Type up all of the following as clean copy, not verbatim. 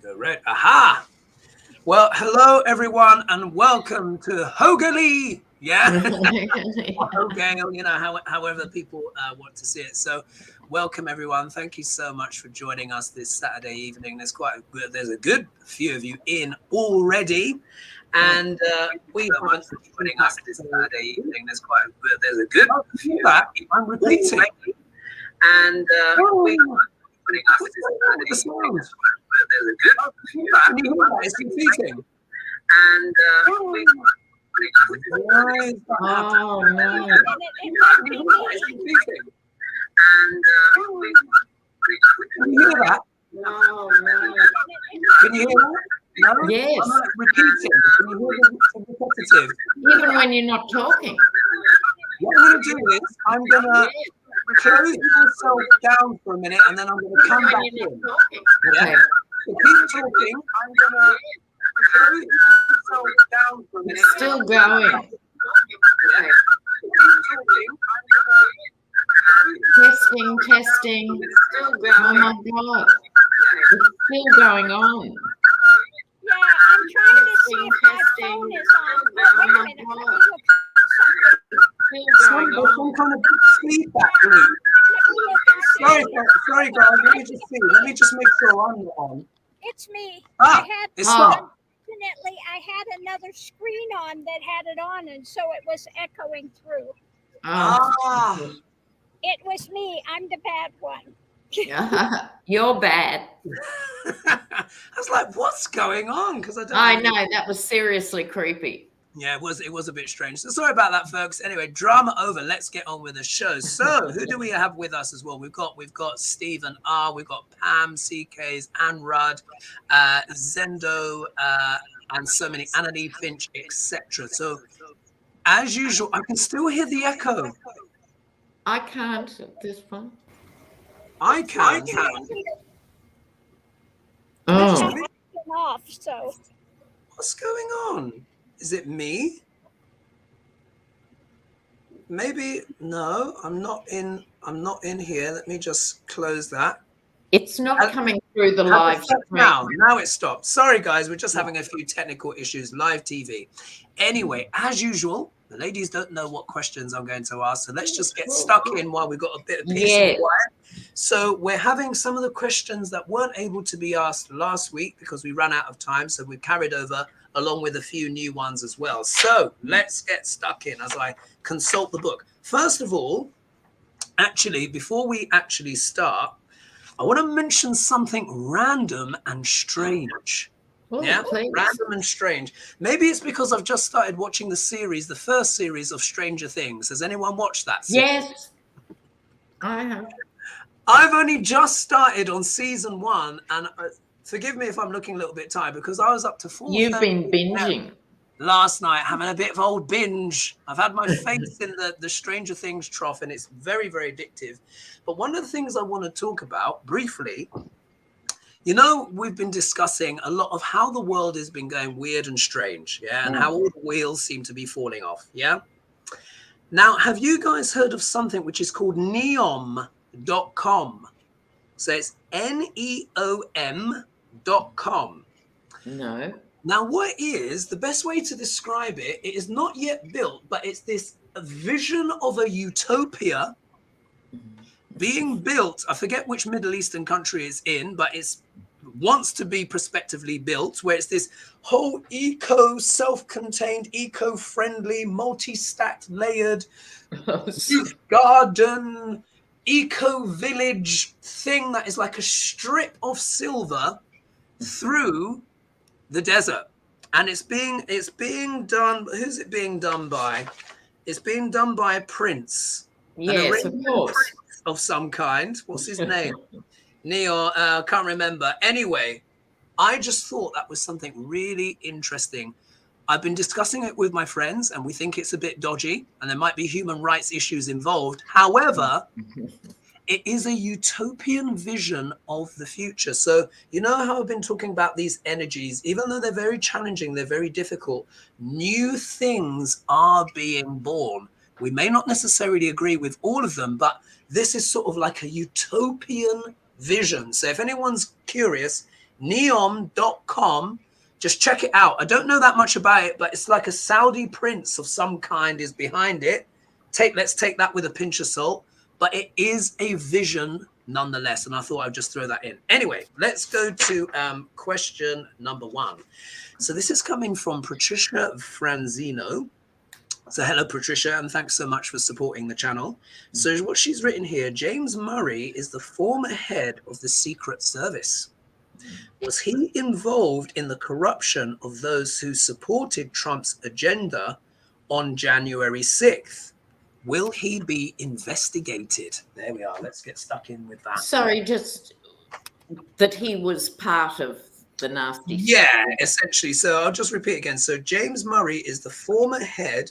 go red. Aha! Well, hello everyone, and welcome to HoGaLe's. Yeah, HoGaLe, you know, however people want to see it. So, welcome everyone. Thank you so much for joining us this Saturday evening. There's a good few of you in already, and we are joining us this Saturday evening. There's a good few that I'm repeating, and we are joining us this Saturday evening. There's a good few that it's repeating, and we are. Oh no! Can you hear that? No. Can you hear that? No? Yes. I'm not repeating. Can you hear the repetitive? Even when you're not talking. What I'm going to do is I'm going to close myself down for a minute, and then I'm going to come back in. Okay. So keep talking. I'm going to close myself down for a minute. It's still going. Okay. Testing. It's still going. Oh my God. It's still going on. Yeah, I'm trying to see if my phone is on. Wait a minute, let me look at something. Still going Some on. kind of feedback loop. Sorry, guys. Let me just see. Let me just make sure I'm not on. It's me. It's not. Unfortunately, I had another screen on that had it on, and so it was echoing through. Oh. It was me. I'm the bad one. You're bad. I was like, what's going on? Because I know, that was seriously creepy. Yeah, it was a bit strange. So sorry about that, folks. Anyway, drama over. Let's get on with the show. So who do we have with us as well? We've got Stephen R. We've got Pam, CKs, Anne Rudd, Zendo, and so many, Annalie Finch, etc. So as usual, I can still hear the echo. I can't at this point. I can. Oh. Off, so. What's going on? Is it me? Maybe no. I'm not in here. Let me just close that. It's not coming through the live stream. Now it stopped. Sorry, guys. We're just having a few technical issues. Live TV. Anyway, as usual, the ladies don't know what questions I'm going to ask, so let's just get stuck in while we've got a bit of peace and quiet. So we're having some of the questions that weren't able to be asked last week because we ran out of time, so we've carried over along with a few new ones as well. So let's get stuck in as I consult the book. First of all, actually, before we actually start, I want to mention something random and strange. Oh, yeah, please. Random and strange. Maybe it's because I've just started watching the first series of Stranger Things. Has anyone watched that series? Yes, I have. I've only just started on season 1, and forgive me if I'm looking a little bit tired because I was up to 4. You've been binging. Last night, having a bit of old binge. I've had my face in the Stranger Things trough, and it's very, very addictive. But one of the things I want to talk about briefly, you know, we've been discussing a lot of how the world has been going weird and strange, and how all the wheels seem to be falling off, Now, have you guys heard of something which is called neom.com? So it's neom.com. No. Now, what is the best way to describe it? It is not yet built, but it's this vision of a utopia being built. I forget which Middle Eastern country it's in, but it's wants to be prospectively built, where it's this whole self-contained, eco-friendly, multi-stacked, layered garden, eco-village thing that is like a strip of silver through the desert. And it's being done. Who's it being done by? It's being done by a prince. Yes, of course. Of some kind. What's his name? Neo, can't remember. Anyway, I just thought that was something really interesting. I've been discussing it with my friends, and we think it's a bit dodgy, and there might be human rights issues involved. However, it is a utopian vision of the future. So, you know how I've been talking about these energies, even though they're very challenging, they're very difficult, new things are being born. We may not necessarily agree with all of them, but this is sort of like a utopian vision. So if anyone's curious, neom.com. Just check it out. I don't know that much about it, but it's like a Saudi prince of some kind is behind it. Let's take that with a pinch of salt, but it is a vision nonetheless. And I thought I'd just throw that in. Anyway, let's go to question number 1. So this is coming from Patricia Franzino. So hello, Patricia, and thanks so much for supporting the channel. So what she's written here, James Murray is the former head of the Secret Service. Was he involved in the corruption of those who supported Trump's agenda on January 6th? Will he be investigated? There we are. Let's get stuck in with that. Sorry, just that he was part of the nasty Yeah, stuff. essentially. So I'll just repeat again. So James Murray is the former head,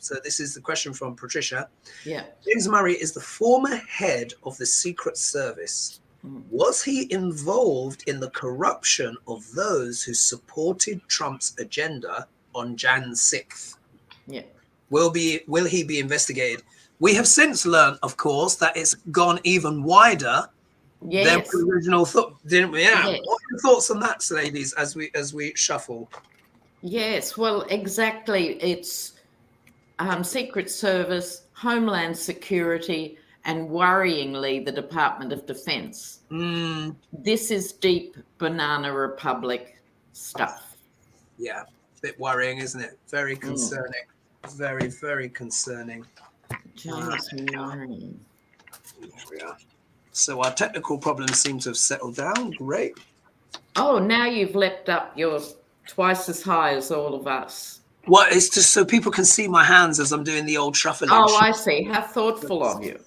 so this is the question from Patricia. Yeah. James Murray is the former head of the Secret Service. Was he involved in the corruption of those who supported Trump's agenda on Jan 6th? Yeah. Will he be investigated? We have since learned, of course, that it's gone even wider than the original thought, didn't we? Yeah. Yes. What are your thoughts on that, ladies, as we shuffle? Yes, well, exactly. It's Secret Service, Homeland Security, and worryingly, the Department of Defense. This is deep Banana Republic stuff. Yeah, a bit worrying, isn't it? Very concerning. Very, very concerning. James Murray. Yeah. So our technical problems seem to have settled down. Great. Oh, now you've leapt up. You're twice as high as all of us. Well, it's just so people can see my hands as I'm doing the old shuffling. Oh, I see. How thoughtful of you.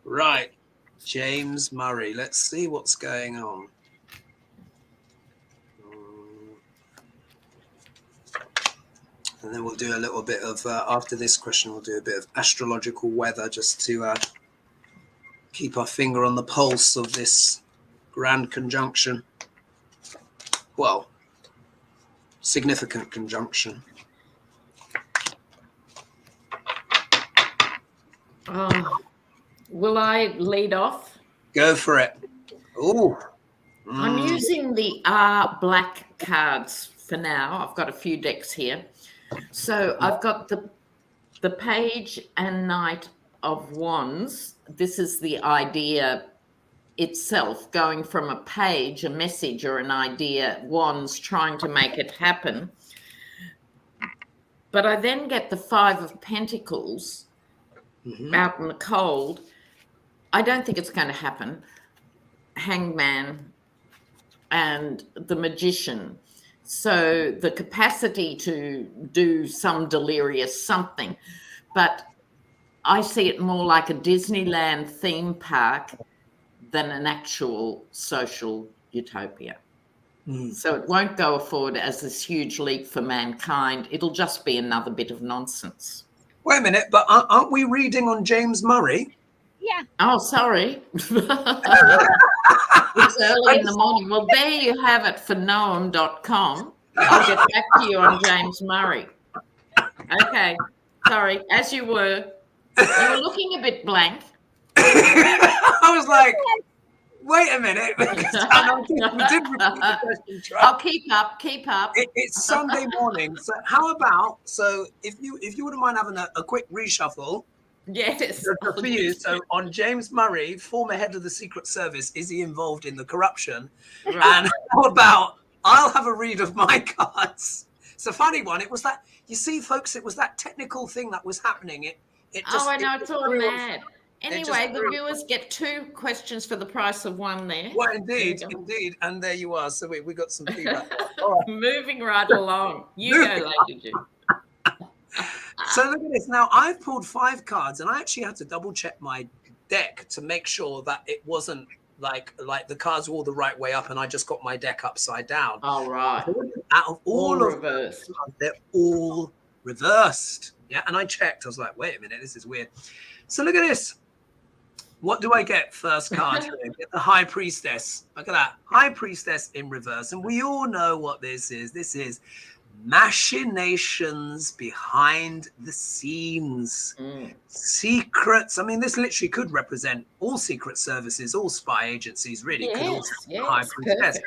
Right. James Murray. Let's see what's going on. And then we'll do a little bit of, after this question, we'll do a bit of astrological weather just to keep our finger on the pulse of this grand conjunction. Well, significant conjunction. Will I lead off? Go for it. Ooh. I'm using the R black cards for now. I've got a few decks here. So I've got the Page and Knight of Wands. This is the idea itself, going from a page, a message or an idea, wands, trying to make it happen. But I then get the Five of Pentacles out in the cold. I don't think it's going to happen. Hangman and the Magician. So the capacity to do some delirious something, but I see it more like a Disneyland theme park than an actual social utopia. So it won't go forward as this huge leap for mankind. It'll just be another bit of nonsense. Wait a minute, but aren't we reading on James Murray? Yeah. Oh, sorry. It's early in the morning. Well, there you have it for noam.com. I'll get back to you on James Murray. Okay. Sorry. As you were looking a bit blank. I was like, wait a minute. I'll keep up. It's Sunday morning. So how about, if you wouldn't mind having a quick reshuffle. Yes. For you. So on James Murray, former head of the Secret Service, is he involved in the corruption? Right. And how about I'll have a read of my cards. It's a funny one. It was that, you see, folks, it was that technical thing that was happening. It just, I know, it's all mad. Anyway, the viewers get 2 questions for the price of 1 there. Well, indeed. And there you are. So we got some feedback. All right. Moving right along. You go, Lady Ju. So look at this. Now, I've pulled 5 cards, and I actually had to double check my deck to make sure that it wasn't like the cards were all the right way up, and I just got my deck upside down. All right. Out of all of reversed. them, they're all reversed. Yeah, and I checked. I was like, wait a minute, this is weird. So look at this. What do I get first card here? Get the High Priestess. Look at that. High Priestess in reverse. And we all know what this is. This is machinations behind the scenes, secrets. I mean, this literally could represent all secret services, all spy agencies, really. Could also be the High Priestess.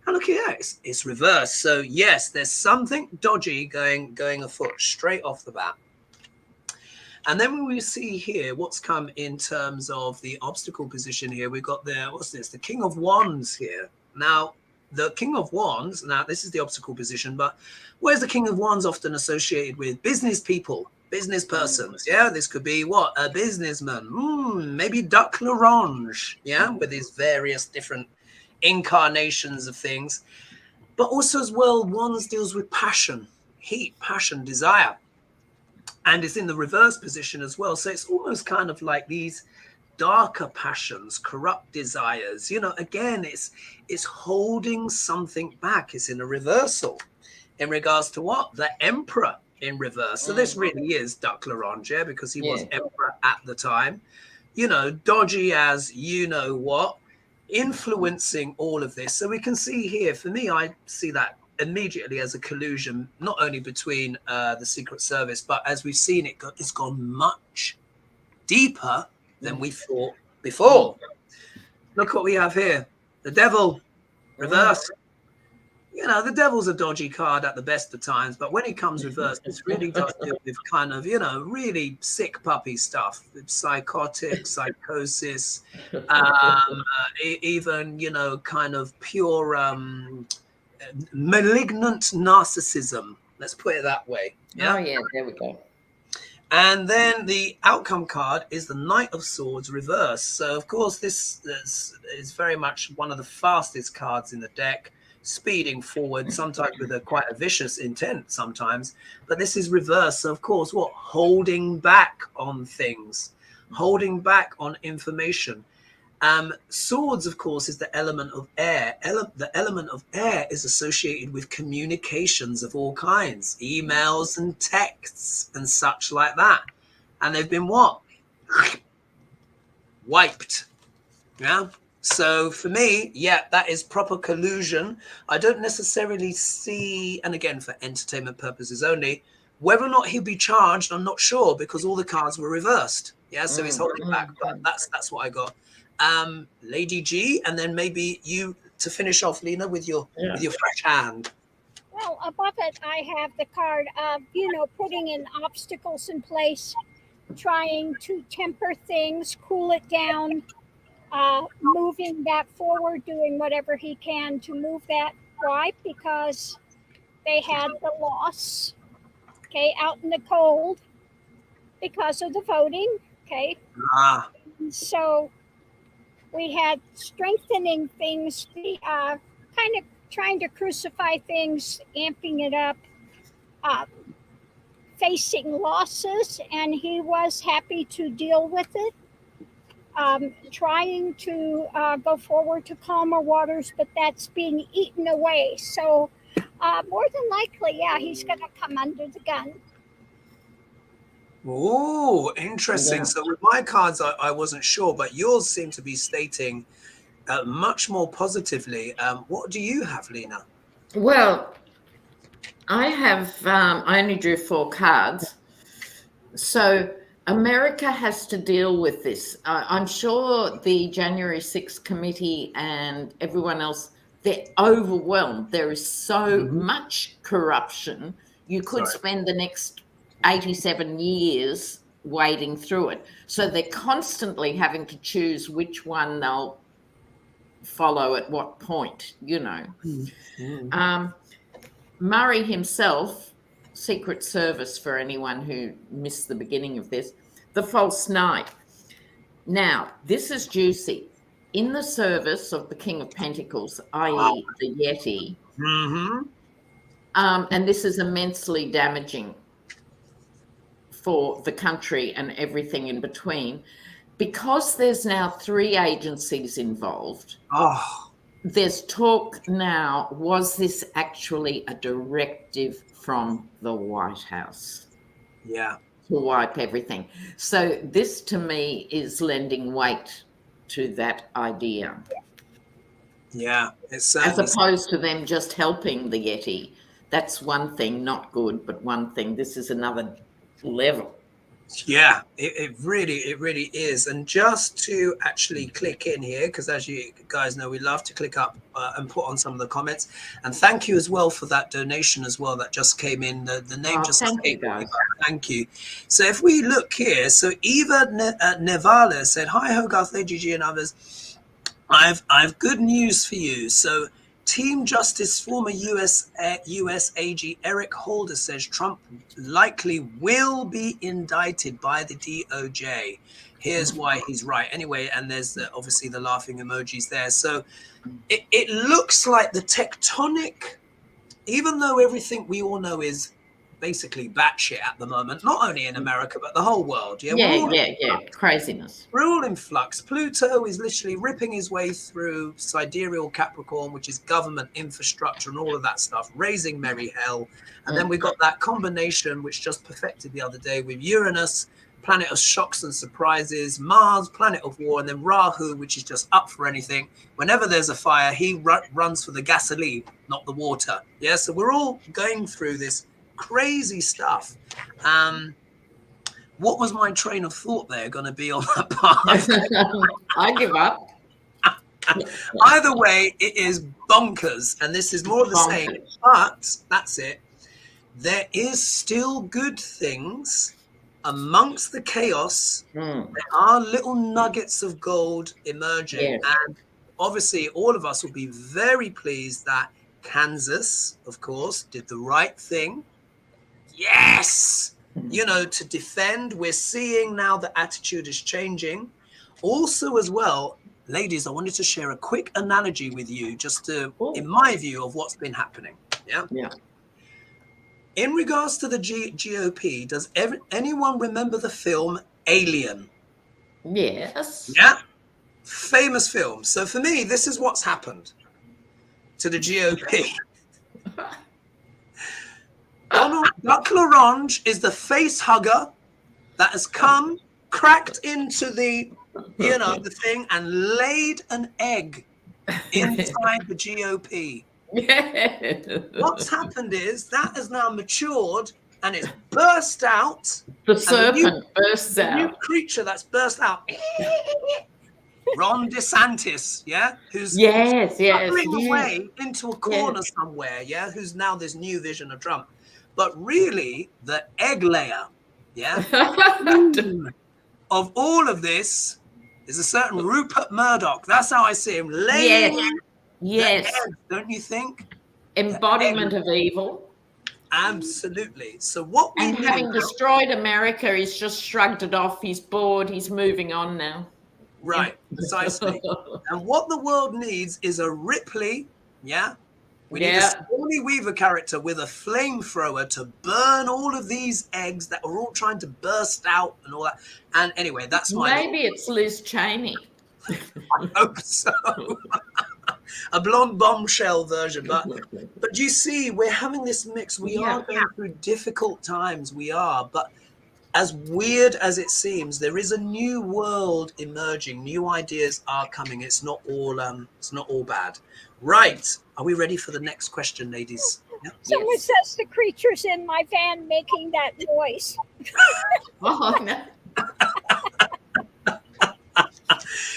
And look at that, it's reversed. So yes, there's something dodgy going afoot straight off the bat. And then when we see here what's come in terms of the obstacle position here, we've got the, what's this? The King of Wands here. Now, the King of Wands, now this is the obstacle position, but where's the King of Wands often associated with? Business people, business persons. Yeah, this could be what? A businessman. Maybe Duck L'Orange, yeah, with his various different incarnations of things. But also as well, Wands deals with passion, heat, passion, desire. And it's in the reverse position as well. So it's almost kind of like these darker passions, corrupt desires. You know, again, it's holding something back. It's in a reversal in regards to what? The Emperor in reverse. So this really is Duck L'Orange, yeah, because he was Emperor at the time. You know, dodgy as you know what, influencing all of this. So we can see here, for me, I see that immediately as a collusion, not only between the Secret Service, but as we've seen, it's gone much deeper than we thought before. Look what we have here. The Devil, reverse. You know, the Devil's a dodgy card at the best of times, but when it comes reversed, it's really does deal with kind of, you know, really sick puppy stuff, psychotic, psychosis, even, you know, kind of pure malignant narcissism. Let's put it that way. Yeah? Oh, yeah, there we go. And then the outcome card is the Knight of Swords reverse. So, of course, this is very much one of the fastest cards in the deck, speeding forward, sometimes with quite a vicious intent sometimes. But this is reverse. So, of course, what? Holding back on things, holding back on information. Swords, of course, is the element of air. The element of air is associated with communications of all kinds, emails and texts and such like that. And they've been what? Wiped. Yeah. So for me, yeah, that is proper collusion. I don't necessarily see, and again, for entertainment purposes only, whether or not he'll be charged, I'm not sure, because all the cards were reversed. Yeah, so he's holding back. But that's what I got. Lady G, and then maybe you to finish off, Lena, with your fresh hand. Well, above it, I have the card of, you know, putting in obstacles in place, trying to temper things, cool it down, moving that forward, doing whatever he can to move that right, because they had the loss, okay, out in the cold because of the voting, okay. So we had strengthening things, the kind of trying to crucify things, amping it up, facing losses, and he was happy to deal with it. Trying to go forward to calmer waters, but that's being eaten away. So more than likely, yeah, he's going to come under the gun. Oh, interesting. Yeah. So with my cards, I wasn't sure, but yours seem to be stating much more positively. What do you have, Lena? Well, I have, I only drew 4 cards. So America has to deal with this. I'm sure the January 6th committee and everyone else, they're overwhelmed. There is so much corruption. You could spend the next 87 years wading through it. So they're constantly having to choose which one they'll follow at what point, you know. Murray himself, Secret Service, for anyone who missed the beginning of this, the false knight. Now, this is juicy. In the service of the King of Pentacles, i.e. the Yeti, and this is immensely damaging for the country and everything in between, because there's now 3 agencies involved. There's talk now, was this actually a directive from the White House? Yeah. To wipe everything. So this to me is lending weight to that idea. Yeah, it's as opposed to them just helping the Yeti That's one thing, not good, but one thing. This is another level. Yeah, it really is. And just to actually click in here, because as you guys know, we love to click up and put on some of the comments. And thank you as well for that donation as well that just came in. The name just thank you, escaped me, guys. but thank you. So if we look here, so Eva Nevala said, "Hi Hogarth, AGG, and others. I've good news for you. So Team Justice former US AG Eric Holder says Trump likely will be indicted by the DOJ. Here's why he's right. Anyway, and there's obviously the laughing emojis there. So it looks like the tectonic, even though everything we all know is basically batshit at the moment, not only in America, but the whole world. Yeah, craziness. We're all in flux. Pluto is literally ripping his way through sidereal Capricorn, which is government infrastructure and all of that stuff, raising merry hell. And then we got that combination, which just perfected the other day with Uranus, planet of shocks and surprises, Mars, planet of war, and then Rahu, which is just up for anything. Whenever there's a fire, he runs for the gasoline, not the water. Yeah, so we're all going through this crazy stuff. What was my train of thought there going to be on that part? I give up. Either way, it is bonkers, and this is more of the same. But that's it. There is still good things amongst the chaos. There are little nuggets of gold emerging, and obviously, all of us will be very pleased that Kansas, of course, did the right thing. Yes. To defend. We're seeing now the attitude is changing. Also, as well, ladies, I wanted to share a quick analogy with you, just to, in my view, of what's been happening. Yeah. In regards to the GOP, does anyone remember the film Alien? Yes. Yeah. Famous film. So for me, this is what's happened to the GOP. Donald Duck Larange is the face hugger that has come, cracked into the thing and laid an egg inside the GOP. What's happened is that has now matured and it's burst out. The serpent bursts out. New creature that's burst out. Ron DeSantis, who's slipping away into a corner somewhere, who's now this new vision of Trump. But really, the egg layer, of all of this is a certain Rupert Murdoch. That's how I see him. Laying the eggs, don't you think? Embodiment of evil. Absolutely. So what we need, having destroyed America, he's just shrugged it off. He's bored. He's moving on now. Right, precisely. And what the world needs is a Ripley, We need a Sigourney Weaver character with a flamethrower to burn all of these eggs that are all trying to burst out and all that. And anyway, that's maybe it's Liz Cheney. I hope so. A blonde bombshell version. But you see, we're having this mix. We are going through difficult times. We are. But as weird as it seems, there is a new world emerging. New ideas are coming. It's not all bad. Right. Are we ready for the next question, ladies? Yeah. Someone says the creature's in my van making that noise. Oh, no.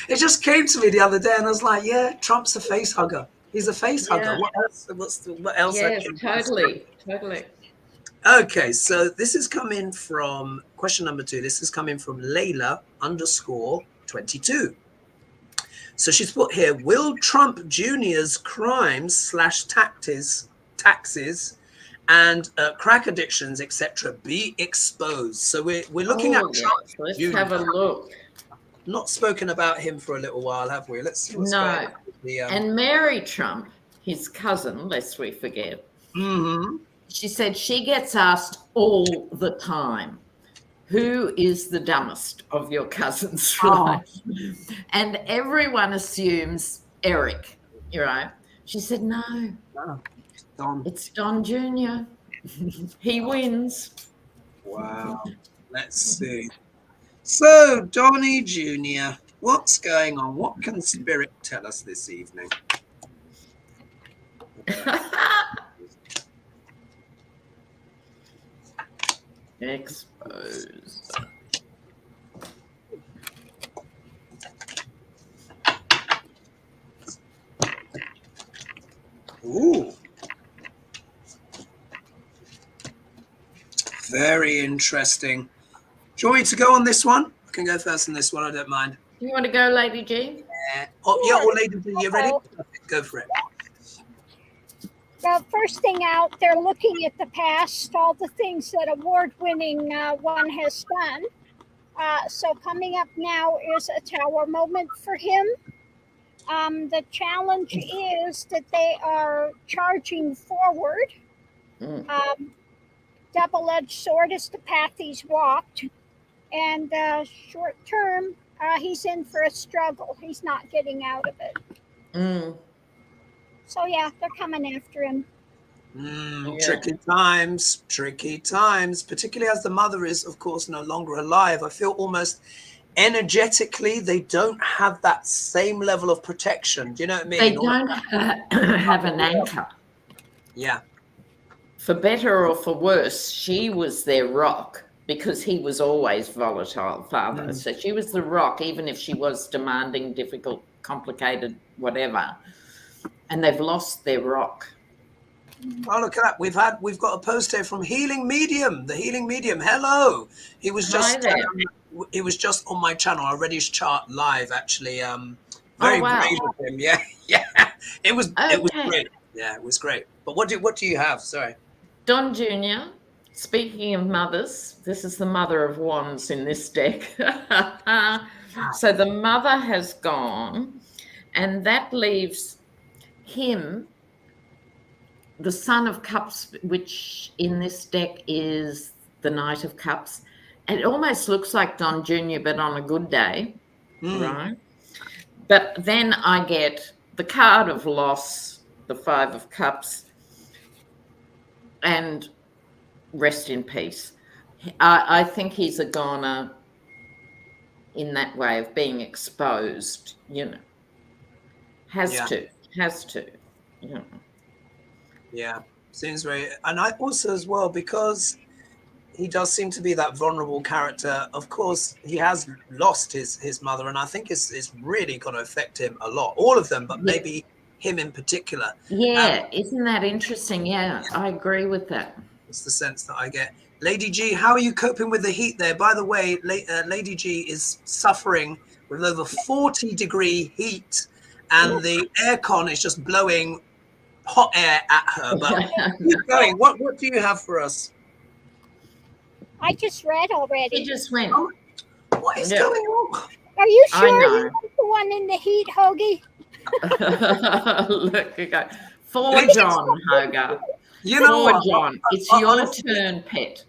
It just came to me the other day, and I was like, "Yeah, Trump's a face hugger. He's a face hugger. What else? What else?" Yeah, totally. Okay, so this is coming from question number 2. This is coming from Layla _22. So she's put here: will Trump Jr.'s crimes / taxes and crack addictions, etc., be exposed? So we're looking at Trump. Let's have a look. Not spoken about him for a little while, have we? Let's see what's going on. And Mary Trump, his cousin, lest we forget. She said she gets asked all the time, who is the dumbest of your cousins, right? And everyone assumes Eric, right? She said, no, it's Don Jr. He wins. Wow. Let's see. So, Donnie Jr., what's going on? What can Spirit tell us this evening? Exposed. Ooh. Very interesting. Do you want me to go on this one? I can go first on this one. I don't mind. You want to go, Lady G? Yeah, or Lady G, you ready? Go for it. The first thing out, they're looking at the past, all the things that award-winning one has done. So coming up now is a tower moment for him. The challenge is that they are charging forward. Double-edged sword is the path he's walked. And short term, he's in for a struggle. He's not getting out of it. So yeah, they're coming after him. Tricky times, particularly as the mother is, of course, no longer alive. I feel almost energetically they don't have that same level of protection. Do you know what I mean? They don't have an anchor. Yeah. For better or for worse, she was their rock because he was always volatile, father. So she was the rock, even if she was demanding, difficult, complicated, whatever. And they've lost their rock. Oh, look at that. We've got a post here from Healing Medium, the Healing Medium. Hello. He was just on my channel. I read his chart live, actually. Very brave of him. Yeah. It was great. Yeah, it was great. But what do you have? Sorry. Don Jr., speaking of mothers, this is the Mother of Wands in this deck. So the mother has gone, and that leaves him, the Son of Cups, which in this deck is the Knight of Cups. It almost looks like Don Jr., but on a good day, right? But then I get the card of loss, the Five of Cups, and rest in peace. I think he's a goner in that way of being exposed, you know. Has to, you know. Yeah, seems very, and I also as well, because he does seem to be that vulnerable character. Of course, he has lost his mother, and I think it's really going to affect him a lot. All of them, but maybe him in particular. Yeah, isn't that interesting? Yeah, I agree with that. It's the sense that I get. Lady G, how are you coping with the heat there? By the way, Lady G is suffering with over 40-degree heat, and the aircon is just blowing hot air at her. But keep going. What do you have for us? I just read already. He just went. What is going on? Are you sure you're the one in the heat, Hoagie? Look, you go. For John, Hogarth. You know what, John, it's your turn, pet.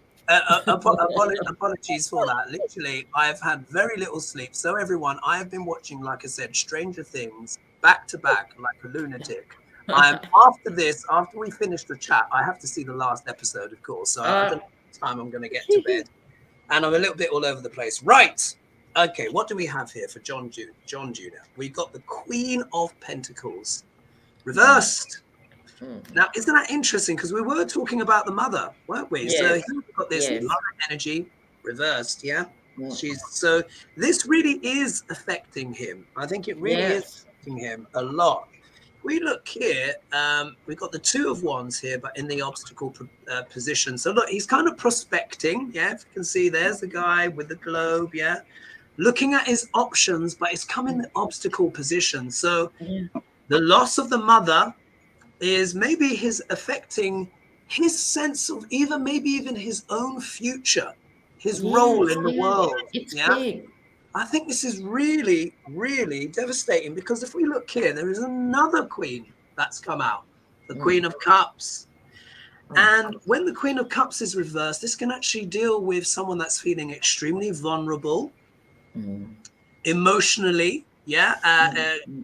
Apologies for that. Literally, I've had very little sleep. So everyone, I have been watching, like I said, Stranger Things back to back like a lunatic. After we finish the chat, I have to see the last episode, of course. So I don't know what time I'm going to get to bed. And I'm a little bit all over the place. Right. Okay, what do we have here for John Jr.? We've got the Queen of Pentacles reversed. Now, isn't that interesting? Because we were talking about the mother, weren't we? Yes. So he's got this mother energy reversed, So this really is affecting him. I think it really is affecting him a lot. We look here, we've got the Two of Wands here, but in the obstacle position. So look, he's kind of prospecting, if you can see, there's the guy with the globe, looking at his options, but it's come in the obstacle position. So the loss of the mother is maybe affecting his sense of even his own future, his role in the world. It's big. I think this is really, really devastating, because if we look here, there is another queen that's come out, the Queen of Cups. And when the Queen of Cups is reversed, this can actually deal with someone that's feeling extremely vulnerable, emotionally,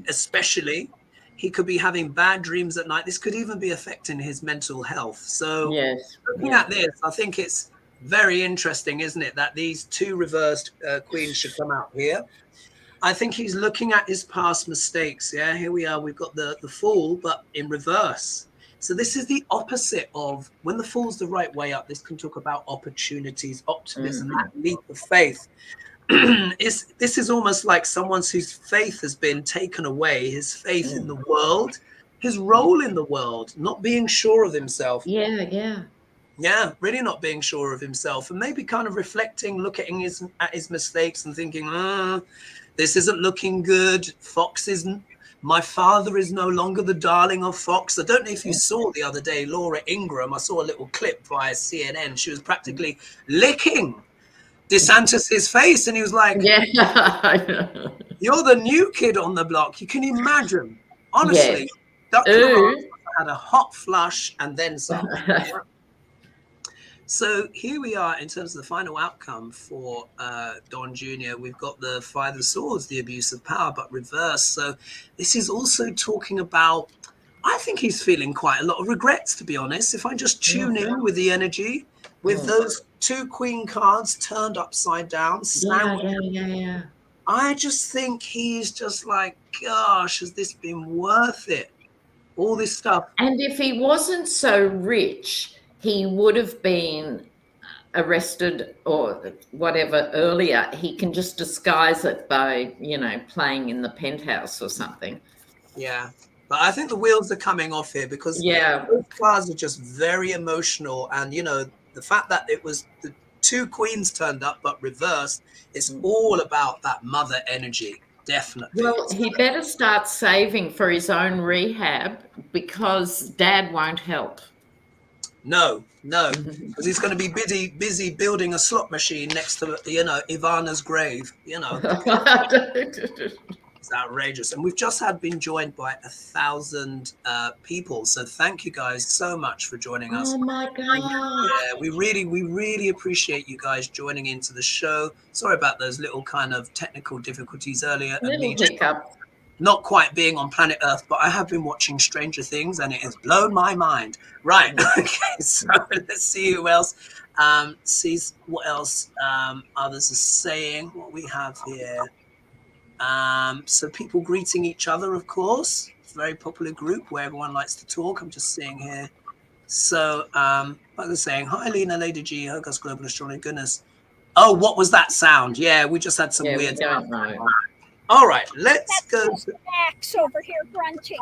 especially. He could be having bad dreams at night. This could even be affecting his mental health. So looking at this, I think it's very interesting, isn't it, that these two reversed queens should come out here. I think he's looking at his past mistakes. Here we are. We've got the Fool, but in reverse. So this is the opposite of when the Fool's the right way up. This can talk about opportunities, optimism, that leap of faith. This is almost like someone whose faith has been taken away, his faith in the world, his role in the world, not being sure of himself. Yeah, really not being sure of himself, and maybe kind of reflecting, looking at his mistakes and thinking, this isn't looking good. Fox isn't. My father is no longer the darling of Fox. I don't know if you saw the other day, Laura Ingraham. I saw a little clip via CNN. She was practically licking DeSantis's face, and he was like, "You're the new kid on the block." You can imagine, honestly, Dr. had a hot flush and then some. So here we are in terms of the final outcome for Don Jr. We've got the Five of Swords, the abuse of power, but reversed. So this is also talking about, I think he's feeling quite a lot of regrets, to be honest. If I just tune in with the energy, with those two Queen cards turned upside down, I just think he's just like, gosh, has this been worth it? All this stuff. And if he wasn't so rich, he would have been arrested or whatever earlier. He can just disguise it by, playing in the penthouse or something. Yeah. But I think the wheels are coming off here because those cards are just very emotional. And, the fact that it was the two queens turned up but reversed, it's all about that mother energy. Definitely. Well, he better start saving for his own rehab because Dad won't help. No, because he's going to be busy building a slot machine next to, Ivana's grave. It's outrageous. And we've just been joined by 1,000 people. So thank you guys so much for joining us. Oh my God. Yeah, we really appreciate you guys joining into the show. Sorry about those little kind of technical difficulties earlier. Not quite being on planet Earth, but I have been watching Stranger Things and it has blown my mind. Right. Okay. So let's see who else sees what else others are saying. What we have here. So people greeting each other, of course. It's a very popular group where everyone likes to talk. I'm just seeing here. So like they're saying, hi, Lena, Lady G, HoGaLe's Global Astronomy. Goodness. Oh, what was that sound? Yeah, we just had some weird sound. All right, let's go. That's Max over here grunting.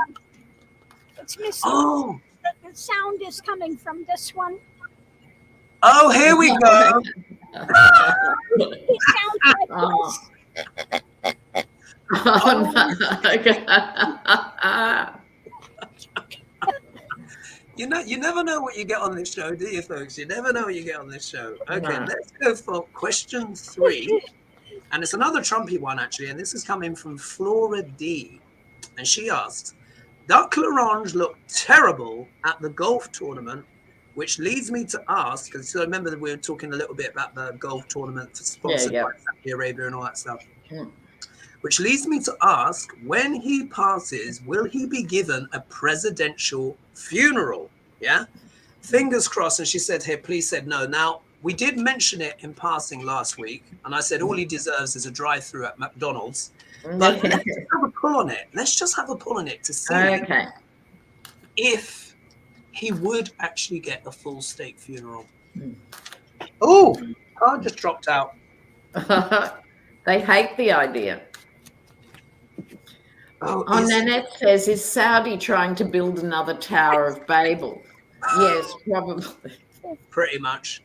It's missing. Oh. The sound is coming from this one. Oh, here we go. It sounds like this. You never know what you get on this show, do you, folks? You never know what you get on this show. Okay, let's go for question 3. And it's another Trumpy one, actually. And this is coming from Flora D. And she asks, Duck Larange looked terrible at the golf tournament, which leads me to ask, because so remember that we were talking a little bit about the golf tournament sponsored by Saudi Arabia and all that stuff. Which leads me to ask, when he passes, will he be given a presidential funeral? Yeah? Fingers crossed. And she said here, please said no. Now, we did mention it in passing last week, and I said all he deserves is a drive-through at McDonald's. But let's have a pull on it. Let's just have a pull on it to see if he would actually get a full state funeral. Oh, card just dropped out. They hate the idea. Nanette says, is Saudi trying to build another Tower of Babel? Yes, probably. Pretty much.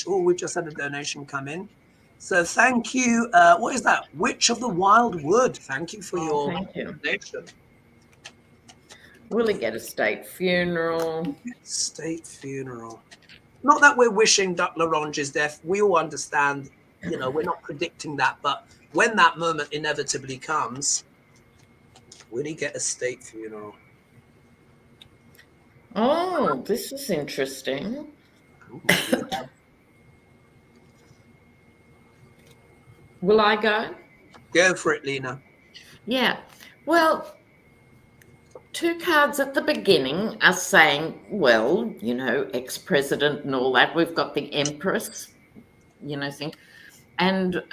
Oh, we've just had a donation come in. So thank you. What is that? Witch of the Wild Wood. Thank you for your donation. Will he get a state funeral? State funeral. Not that we're wishing Duck Larange's death. We all understand, we're not predicting that. But when that moment inevitably comes, will he get a state funeral? Oh, this is interesting. Will I go? Go for it, Lena. Yeah. Well, 2 cards at the beginning are saying, well, ex-president and all that. We've got the Empress, thing. And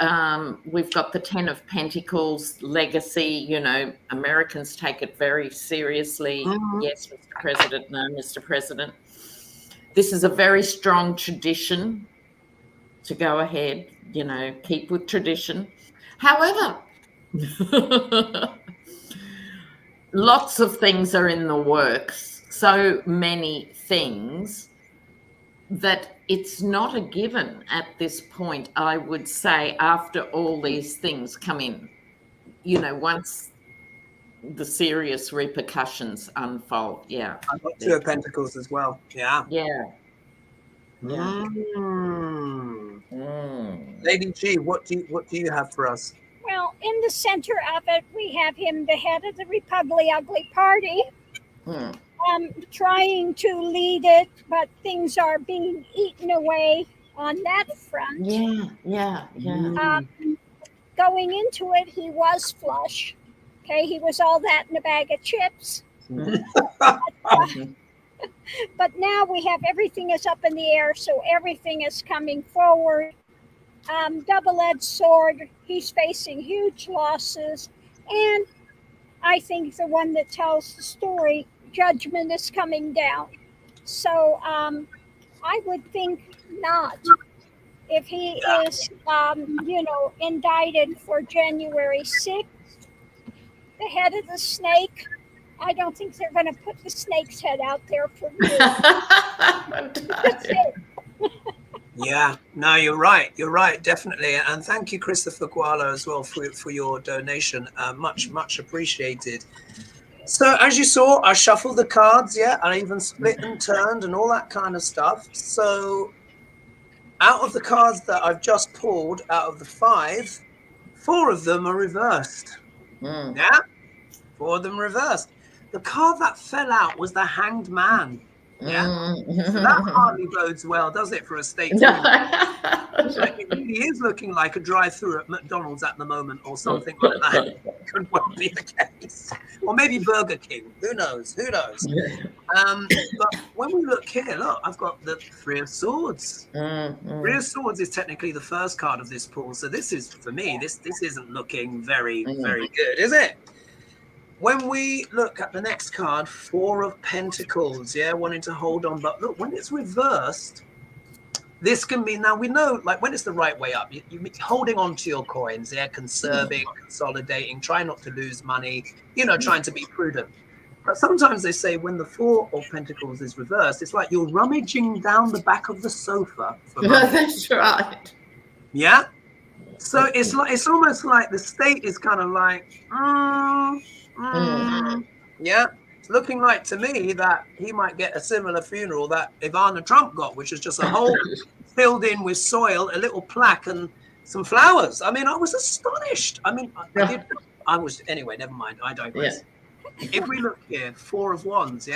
we've got the 10 of Pentacles, legacy. You know, Americans take it very seriously. Yes, Mr. President. No, Mr. President. This is a very strong tradition to go ahead, you know, keep with tradition. However, lots of things are in the works. So many things that it's not a given at this point, I would say, after all these things come in, you know, once the serious repercussions unfold. Yeah. I've got 2 of Pentacles as well. Yeah. Yeah. Yeah. Lady G, what do you have for us? Well, in the center of it, we have him, the head of the Republic Ugly Party, trying to lead it, but things are being eaten away on that front. Yeah. Going into it, he was flush. Okay, he was all that in a bag of chips. But now we have everything is up in the air, so everything is coming forward. Double-edged sword, he's facing huge losses. And I think the one that tells the story, judgment is coming down. So I would think not. If he is, indicted for January 6th, the head of the snake, I don't think they're going to put the snake's head out there for me. That's it. Yeah, no, you're right. You're right, definitely. And thank you, Christopher Guala, as well for your donation. Much appreciated. So as you saw, I shuffled the cards, I even split and turned and all that kind of stuff. So out of the cards that I've just pulled, out of the 5, 4 of them are reversed. Yeah, 4 of them reversed. The card that fell out was the Hanged Man. Yeah, so that hardly bodes well, does it, for a state? It really is looking like a drive-through at McDonald's at the moment, or something like that. Could well be the case, or maybe Burger King. Who knows? But when we look here, look, I've got the 3 of Swords. 3 of Swords is technically the first card of this pool, so this is, for me, this isn't looking very good, is it? When we look at the next card, 4 of Pentacles, wanting to hold on. But look, when it's reversed, this can be, now we know, like when it's the right way up, you're holding on to your coins, conserving, consolidating, trying not to lose money, trying to be prudent. But sometimes they say when the 4 of Pentacles is reversed, it's like you're rummaging down the back of the sofa for money. That's right. Yeah. So it's almost like the state is kind of like, yeah, it's looking like to me that he might get a similar funeral that Ivana Trump got, which is just a hole filled in with soil, a little plaque and some flowers. I mean, I was astonished. I mean, anyway, never mind. I digress. If we look here, 4 of Wands,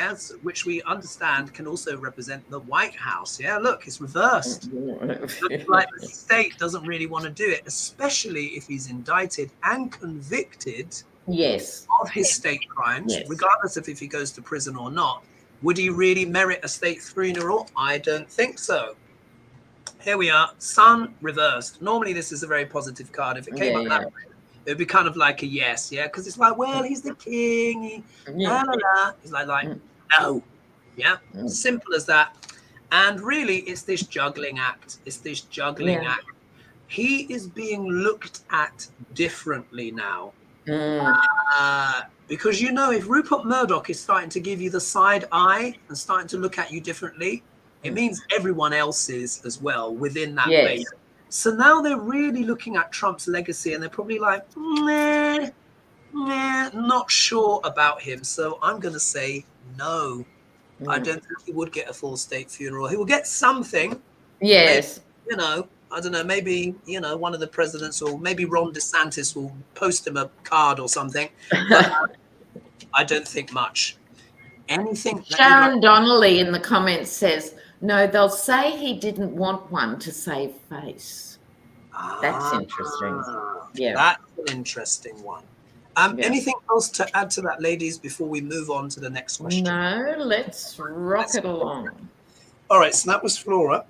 which we understand can also represent the White House. Yeah, look, it's reversed. Looks like the state doesn't really want to do it, especially if he's indicted and convicted of his state crimes, regardless of if he goes to prison or not. Would he really merit a state funeral? I don't think so. Here we are, Sun reversed. Normally this is a very positive card. If it came up that way, it would be kind of like a yes, because it's like, well, he's the king, He's like no, simple as that. And really, it's this juggling act. He is being looked at differently now. Because if Rupert Murdoch is starting to give you the side eye and starting to look at you differently, it means everyone else is as well within that base. So now they're really looking at Trump's legacy and they're probably like, not sure about him. So I'm going to say no. I don't think he would get a full state funeral. He will get something. Yes. Maybe, I don't know, maybe, one of the presidents, or maybe Ron DeSantis will post him a card or something. But I don't think much. Anything. Sharon Donnelly in the comments says, no, they'll say he didn't want one to save face. That's interesting. Yeah. That's an interesting one. Anything else to add to that, ladies, before we move on to the next question? No, let's rock it along. All right, so that was Flora.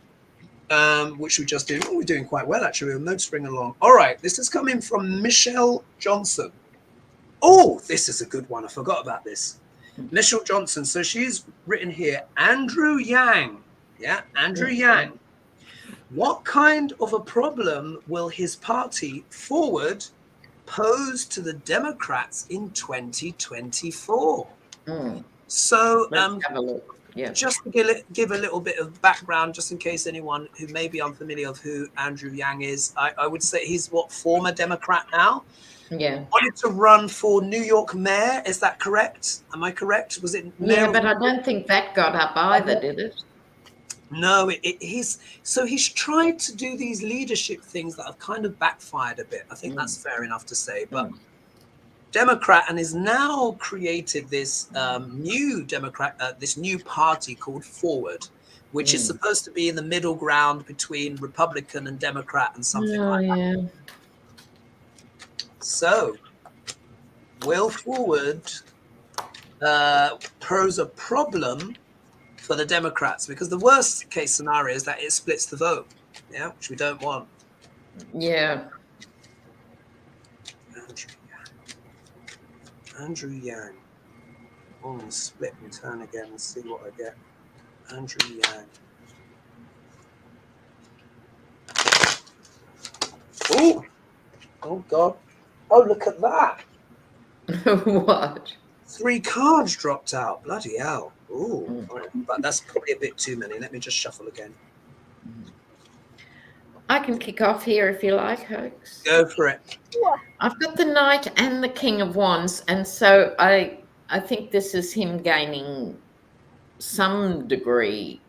which we just did. Oh, we're doing quite well, actually. We'll motoring along. All right, this is coming from Michelle Johnson. Oh, this is a good one. I forgot about this. Michelle Johnson. So she's written here, Andrew Yang. Yeah, Andrew Yang. What kind of a problem will his party Forward pose to the Democrats in 2024? So Let's have a look. Yeah. just to give a little bit of background, just in case anyone who may be unfamiliar of who Andrew Yang is, I would say he's former Democrat now. Yeah. Wanted to run for New York mayor. Is that correct? Am I correct? Was it? Yeah, but I don't think that got up either, did it? No, he's tried to do these leadership things that have kind of backfired a bit. I think that's fair enough to say. But Democrat, and has now created this new this new party called Forward, which is supposed to be in the middle ground between Republican and Democrat and something like that. So, will Forward pose a problem for the Democrats? Because the worst case scenario is that it splits the vote, which we don't want. Yeah. Andrew Yang. Oh, split and turn again and see what I get. Andrew Yang. Oh, oh God. Oh, look at that. What? 3 cards dropped out. Bloody hell. Ooh, but that's probably a bit too many. Let me just shuffle again. I can kick off here if you like, Hoax. Go for it. I've got the Knight and the King of Wands, and so I think this is him gaining some degree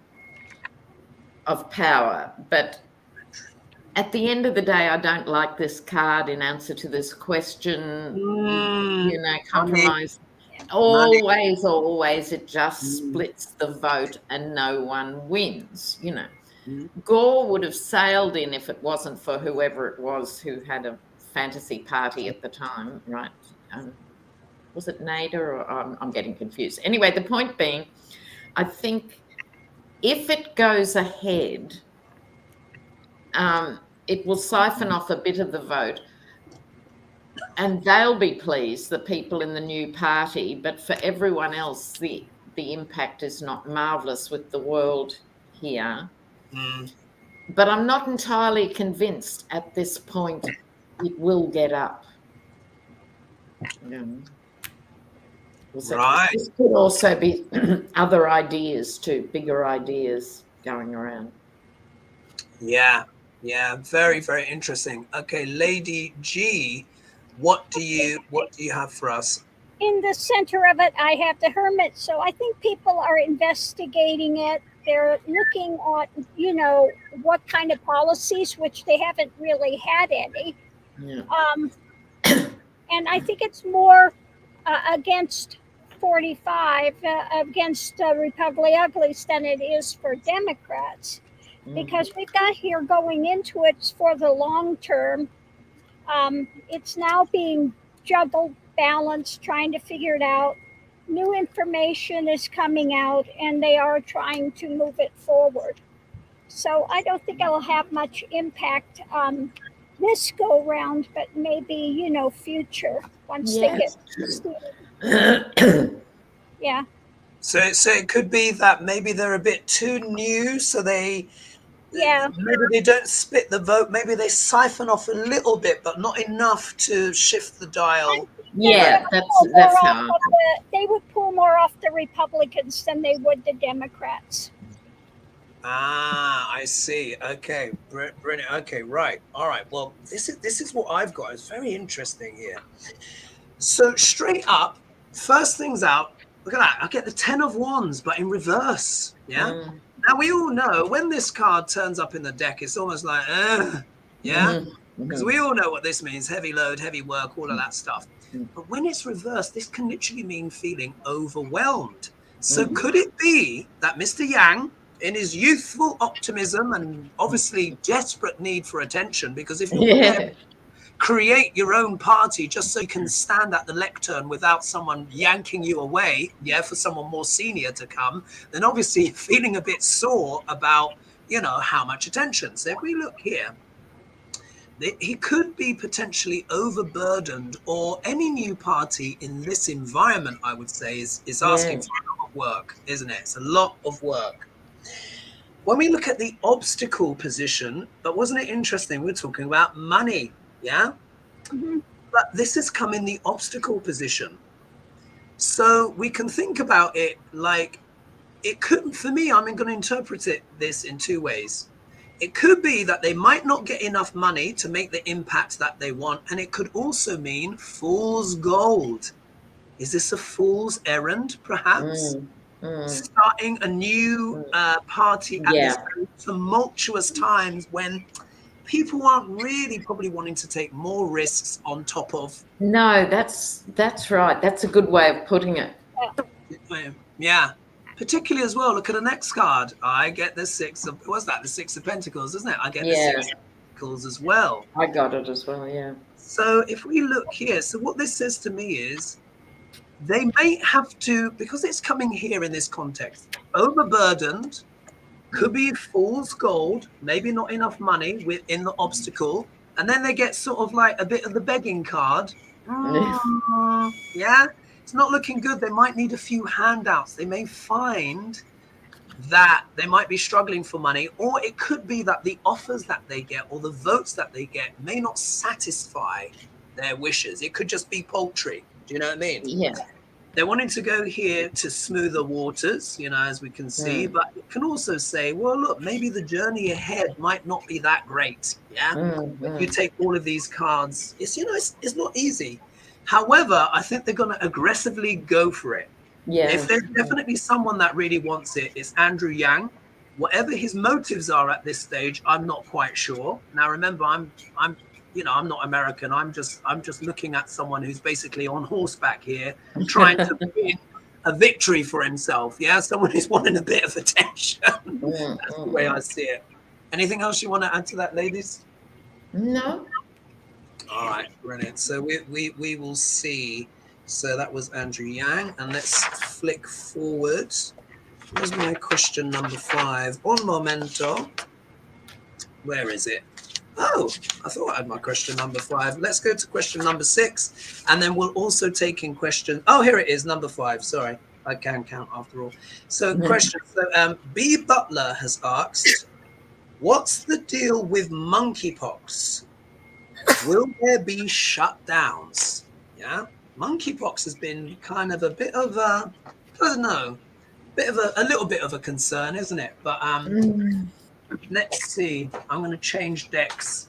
of power, but at the end of the day, I don't like this card in answer to this question. Compromise. Always, it just splits the vote and no one wins, Gore would have sailed in if it wasn't for whoever it was who had a fantasy party at the time, right? Was it Nader or I'm getting confused. Anyway, the point being, I think if it goes ahead, it will siphon off a bit of the vote. And they'll be pleased, the people in the new party, but for everyone else, the impact is not marvellous with the world here. But I'm not entirely convinced at this point it will get up. Right. This could also be other ideas too, bigger ideas going around. Yeah, very, very interesting. Okay, Lady G, what do you have for us? In the center of it, I have the Hermit. So I think people are investigating it. They're looking at, what kind of policies, which they haven't really had any. Yeah. And I think it's more against 45, against Republic Uglies than it is for Democrats. Because we've got here going into it for the long term. It's now being juggled, balanced, trying to figure it out. New information is coming out, and they are trying to move it forward. So I don't think it'll have much impact this go round, but maybe, future once they get. Yeah. So it could be that maybe they're a bit too new, so maybe they don't split the vote. Maybe they siphon off a little bit, but not enough to shift the dial. Yeah, that's how. They would pull more off the Republicans than they would the Democrats. Ah, I see. Okay, brilliant. Okay, right. All right. Well, this is what I've got. It's very interesting here. So straight up, first things out. Look at that. I get the 10 of Wands, but in reverse. Yeah. Now we all know when this card turns up in the deck, it's almost like, because we all know what this means: heavy load, heavy work, all of that stuff. But when it's reversed, this can literally mean feeling overwhelmed. So could it be that Mr. Yang, in his youthful optimism and obviously desperate need for attention, because if you create your own party just so you can stand at the lectern without someone yanking you away, for someone more senior to come, then obviously you're feeling a bit sore about how much attention. So if we look here, he could be potentially overburdened, or any new party in this environment, I would say, is asking for a lot of work, isn't it? It's a lot of work. When we look at the obstacle position, but wasn't it interesting? We're talking about money, yeah? Mm-hmm. But this has come in the obstacle position. So we can think about it like, it could, for me, I'm going to interpret this in two ways. It could be that they might not get enough money to make the impact that they want. And it could also mean fool's gold. Is this a fool's errand, perhaps? Starting a new party at this tumultuous times when people aren't really probably wanting to take more risks on top of. No, that's right. That's a good way of putting it. Yeah. Particularly as well, look at the next card. I get the Six of Pentacles, isn't it? I get the Six of Pentacles as well. I got it as well, yeah. So if we look here, so what this says to me is they may have to, because it's coming here in this context, overburdened, could be fool's gold, maybe not enough money within the obstacle, and then they get sort of like a bit of the begging card. Yeah. It's not looking good. They might need a few handouts. They may find that they might be struggling for money, or it could be that the offers that they get or the votes that they get may not satisfy their wishes. It could just be paltry. Do you know what I mean? Yeah. They're wanting to go here to smoother waters, as we can see, but it can also say, well, look, maybe the journey ahead might not be that great. Yeah. When you take all of these cards, it's not easy. However, I think they're going to aggressively go for it. Yeah. If there's definitely someone that really wants it, it's Andrew Yang. Whatever his motives are at this stage, I'm not quite sure. Now, remember, I'm not American. I'm just looking at someone who's basically on horseback here, trying to win a victory for himself. Yeah, someone who's wanting a bit of attention. That's the way I see it. Anything else you want to add to that, ladies? No. All right, brilliant. So we will see. So that was Andrew Yang, and let's flick forward. Here's my question number 5. Un momento. Where is it? Oh, I thought I had my question number 5. Let's go to question number 6, and then we'll also take in question. Oh, here it is, number 5. Sorry, I can count after all. So question. So B Butler has asked, what's the deal with monkeypox? Will there be shutdowns? Yeah, monkeypox has been kind of a bit of a, I don't know, a little bit of a concern, isn't it? But let's see. I'm going to change decks.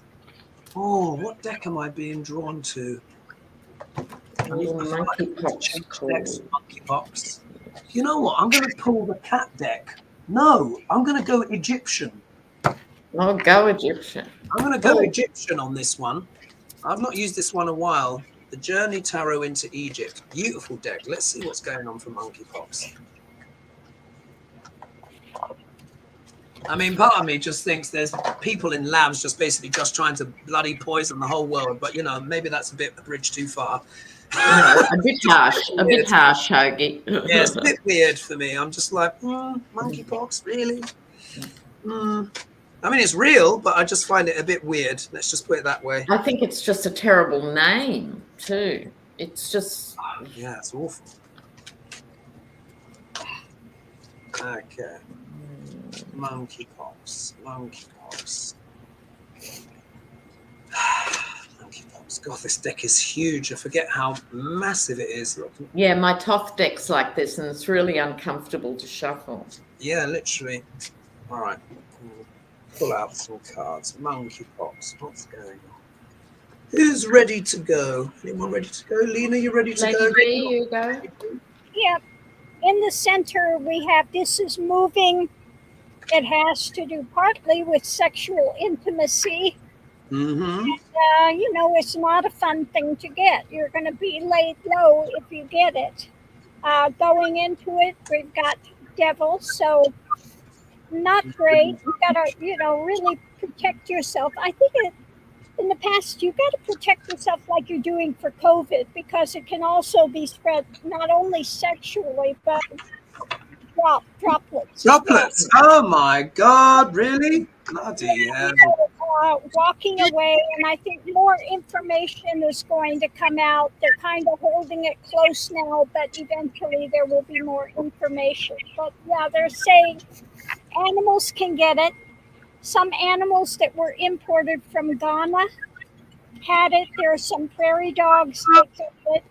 Oh, what deck am I being drawn to? Monkeypox. You know what? I'm going to pull the cat deck. No, I'm going to go Egyptian. I'll go Egyptian. I'm going to go Egyptian on this one. I've not used this one a while. The Journey Tarot into Egypt. Beautiful deck. Let's see what's going on for monkeypox. I mean, part of me just thinks there's people in labs just basically just trying to bloody poison the whole world. But, maybe that's a bridge too far. A bit harsh, Hoagie. Yeah, it's a bit weird for me. I'm just like, monkeypox, really? I mean, it's real, but I just find it a bit weird. Let's just put it that way. I think it's just a terrible name, too. It's just... yeah, it's awful. Okay. Monkeypox. Monkeypox. God, this deck is huge. I forget how massive it is. Yeah, my Toth deck's like this, and it's really uncomfortable to shuffle. Yeah, literally. All right. Pull out some cards. Monkeypox. What's going on? Who's ready to go? Anyone ready to go? Lena, you ready to go? Lady, you go. Yep. In the center, we have this is moving. It has to do partly with sexual intimacy. Mm-hmm. And, it's not a fun thing to get. You're going to be laid low if you get it. Going into it, we've got Devil, so not great. You got to, really protect yourself. I think in the past, you've got to protect yourself like you're doing for COVID, because it can also be spread not only sexually, but droplets. Droplets. Oh my God! Really? Bloody hell! Walking away, and I think more information is going to come out. They're kind of holding it close now, but eventually there will be more information. But yeah, they're saying animals can get it. Some animals that were imported from Ghana had it. There are some prairie dogs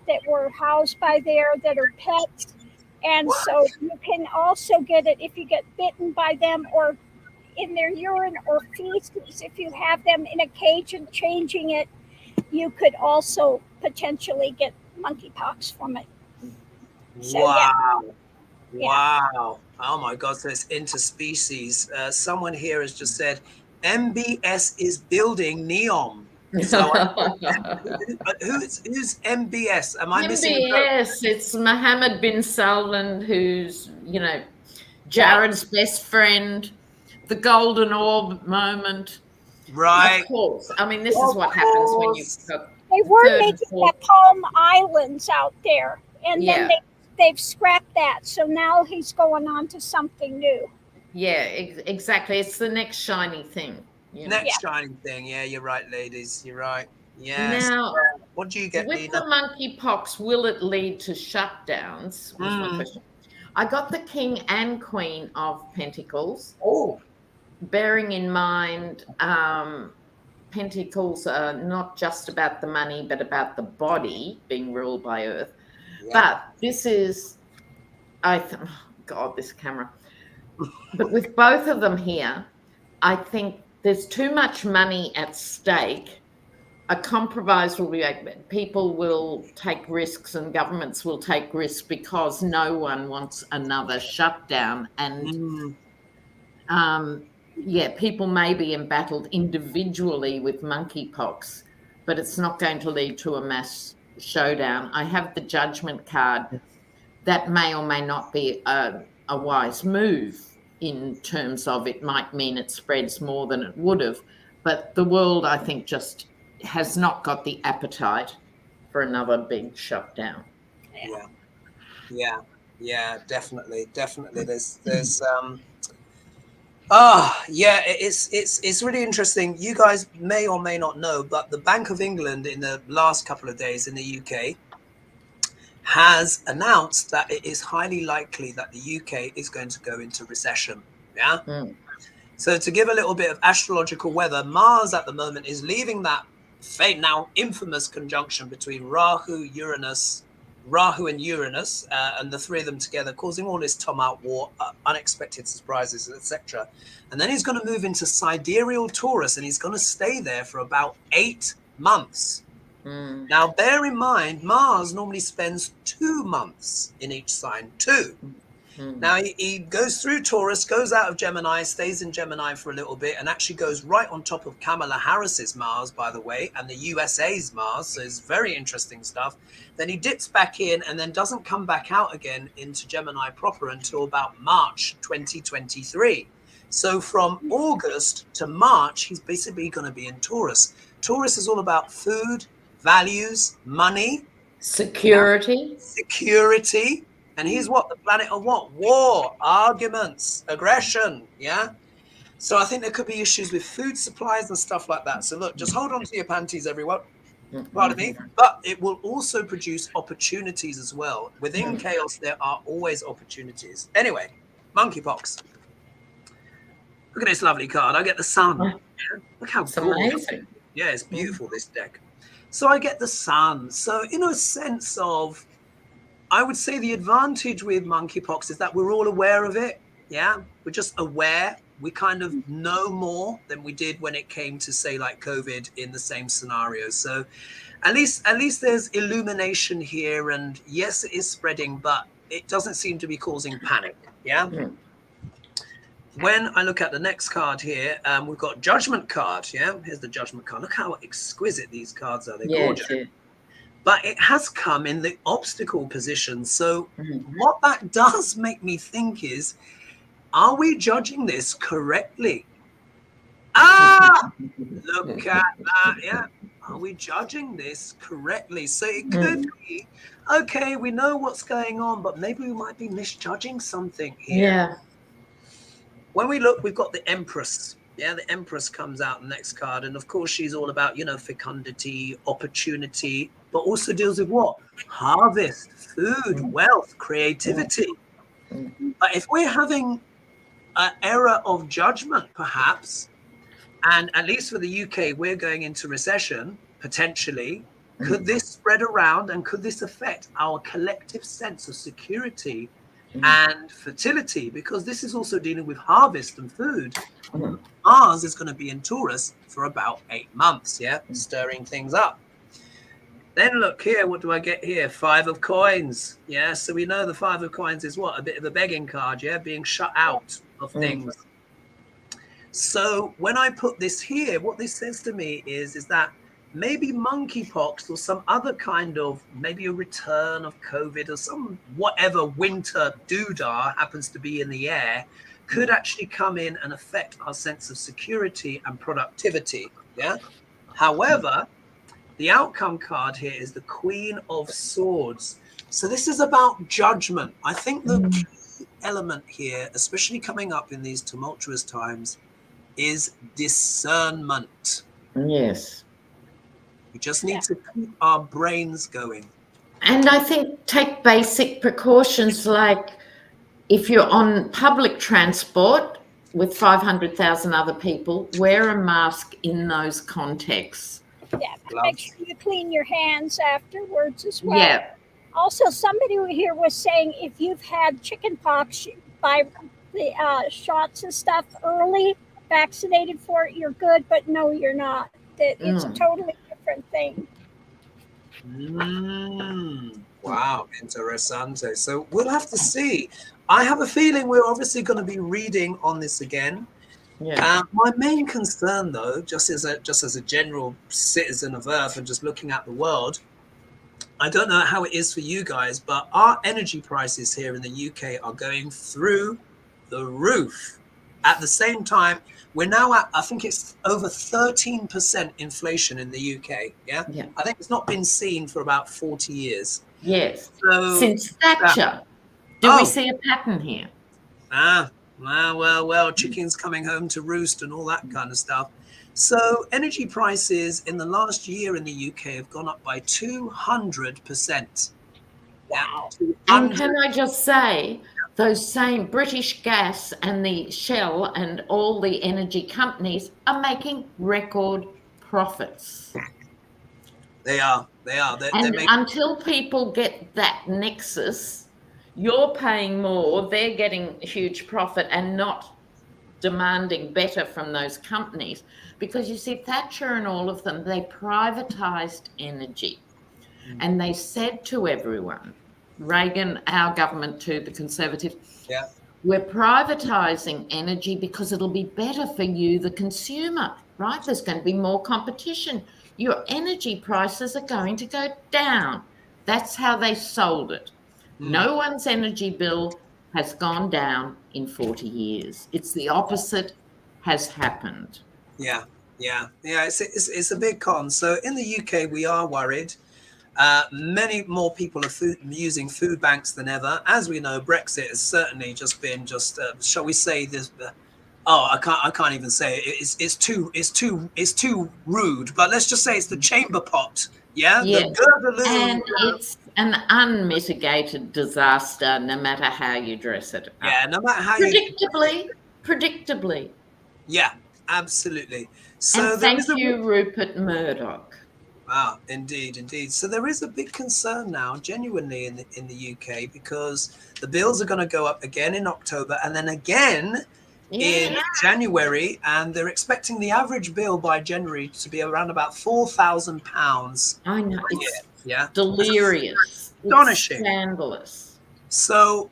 that were housed by there that are pets. And so you can also get it if you get bitten by them or in their urine or feces. If you have them in a cage and changing it, you could also potentially get monkeypox from it. So, wow. Yeah. Wow. Oh my God. So it's interspecies. Someone here has just said MBS is building NEOM. So who's MBS? Am I missing? MBS, it's Mohammed bin Salman, who's, Jared's best friend, the golden orb moment. Right. Of course. I mean, this is what happens when you've got They were making the Palm Islands out there, and then they've scrapped that. So now he's going on to something new. Yeah, exactly. It's the next shiny thing. Next shining thing. Yeah, you're right, ladies. You're right. Yes. Now, what do you get, with Lena? the monkeypox, will it lead to shutdowns? Was my question. I got the King and Queen of Pentacles. Oh. Bearing in mind, Pentacles are not just about the money, but about the body being ruled by Earth. Yeah. But this is, God, this camera. But with both of them here, I think there's too much money at stake. A compromise will be made. People will take risks and governments will take risks because no one wants another shutdown. And people may be embattled individually with monkeypox, but it's not going to lead to a mass showdown. I have the Judgment card. That may or may not be a wise move in terms of it might mean it spreads more than it would have. But the world, I think, just has not got the appetite for another big shutdown. Yeah, definitely. There's it's really interesting. You guys may or may not know, but the Bank of England in the last couple of days in the UK has announced that it is highly likely that the UK is going to go into recession. Yeah. So to give a little bit of astrological weather, Mars at the moment is leaving that now infamous conjunction between Rahu and Uranus, and the three of them together, causing all this tumult, war, unexpected surprises, etc. And then he's going to move into sidereal Taurus, and he's going to stay there for about 8 months. Now, bear in mind, Mars normally spends 2 months in each sign, 2. Now, he goes through Taurus, goes out of Gemini, stays in Gemini for a little bit, and actually goes right on top of Kamala Harris's Mars, by the way, and the USA's Mars. So it's very interesting stuff. Then he dips back in and then doesn't come back out again into Gemini proper until about March 2023. So from August to March, he's basically going to be in Taurus. Taurus is all about food, values, money, security. And he's what? The planet of what? War, arguments, aggression. Yeah. So I think there could be issues with food supplies and stuff like that. So look, just hold on to your panties, everyone. Pardon me. But it will also produce opportunities as well. Within chaos, there are always opportunities. Anyway, monkeypox. Look at this lovely card. I get the sun. Look how gorgeous. Yeah, it's beautiful, this deck. So I get the sun. So in a sense of, I would say the advantage with monkeypox is that we're all aware of it. Yeah, we're just aware. We kind of know more than we did when it came to, say, like COVID in the same scenario. So at least there's illumination here. And yes, it is spreading, but it doesn't seem to be causing panic. Yeah. When I look at the next card here, we've got Judgment card. Yeah, here's the Judgment card. Look how exquisite these cards are. They're gorgeous. But it has come in the obstacle position. So what that does make me think is, are we judging this correctly? Look at that. Yeah. Are we judging this correctly? So it could be, okay, we know what's going on, but maybe we might be misjudging something here. Yeah. When we look, we've got the Empress. Yeah, the Empress comes out the next card. And of course, she's all about, fecundity, opportunity, but also deals with what? Harvest, food, wealth, creativity. But if we're having an era of judgment, perhaps, and at least for the UK, we're going into recession, potentially, could this spread around and could this affect our collective sense of security and fertility? Because this is also dealing with harvest and food. Mars is going to be in Taurus for about 8 months, stirring things up. Then look here, what do I get here? 5 of coins. Yeah, so we know the 5 of coins is what? A bit of a begging card, being shut out of things. So when I put this here, what this says to me is that maybe monkeypox or some other kind of, maybe a return of COVID or some whatever winter doodah happens to be in the air, could actually come in and affect our sense of security and productivity. However, the outcome card here is the Queen of Swords. So this is about judgment. I think the key element here, especially coming up in these tumultuous times, is discernment. Yes. We just need to keep our brains going. And I think take basic precautions, like if you're on public transport with 500,000 other people, wear a mask in those contexts. Yeah, make sure you clean your hands afterwards as well. Yeah. Also, somebody here was saying if you've had chicken pox by the shots and stuff early, vaccinated for it, you're good, but no, you're not. It's a totally different thing. Wow, interessante. So we'll have to see. I have a feeling we're obviously going to be reading on this again. Yeah. My main concern, though, just as a general citizen of Earth and just looking at the world, I don't know how it is for you guys, but our energy prices here in the UK are going through the roof. At the same time, we're now at, I think it's over 13% inflation in the UK. Yeah. I think it's not been seen for about 40 years. Yes. So, since Thatcher. Do we see a pattern here? Well, chickens coming home to roost and all that kind of stuff. So energy prices in the last year in the UK have gone up by 200%. Wow. And can I just say, those same British Gas and the Shell and all the energy companies are making record profits. They are. Until people get that nexus, you're paying more, they're getting a huge profit and not demanding better from those companies. Because you see, Thatcher and all of them, they privatized energy. And they said to everyone, Reagan, our government too, the Conservatives, we're privatizing energy because it'll be better for you, the consumer, right? There's going to be more competition. Your energy prices are going to go down. That's how they sold it. No one's energy bill has gone down in 40 years. It's the opposite has happened. Yeah. It's a big con. So in the UK, we are worried. Many more people are using food banks than ever. As we know, Brexit has certainly just been shall we say this? I can't even say it. It's too rude. But let's just say it's the chamber pot. Yeah. And it's an unmitigated disaster, no matter how you dress it up. Yeah, no matter how predictably. Yeah, absolutely. So and thank you, Rupert Murdoch. Wow, indeed. So there is a big concern now, genuinely, in the UK, because the bills are going to go up again in October and then again in January, and they're expecting the average bill by January to be around about £4,000. I know, it's delirious, astonishing, it's scandalous. So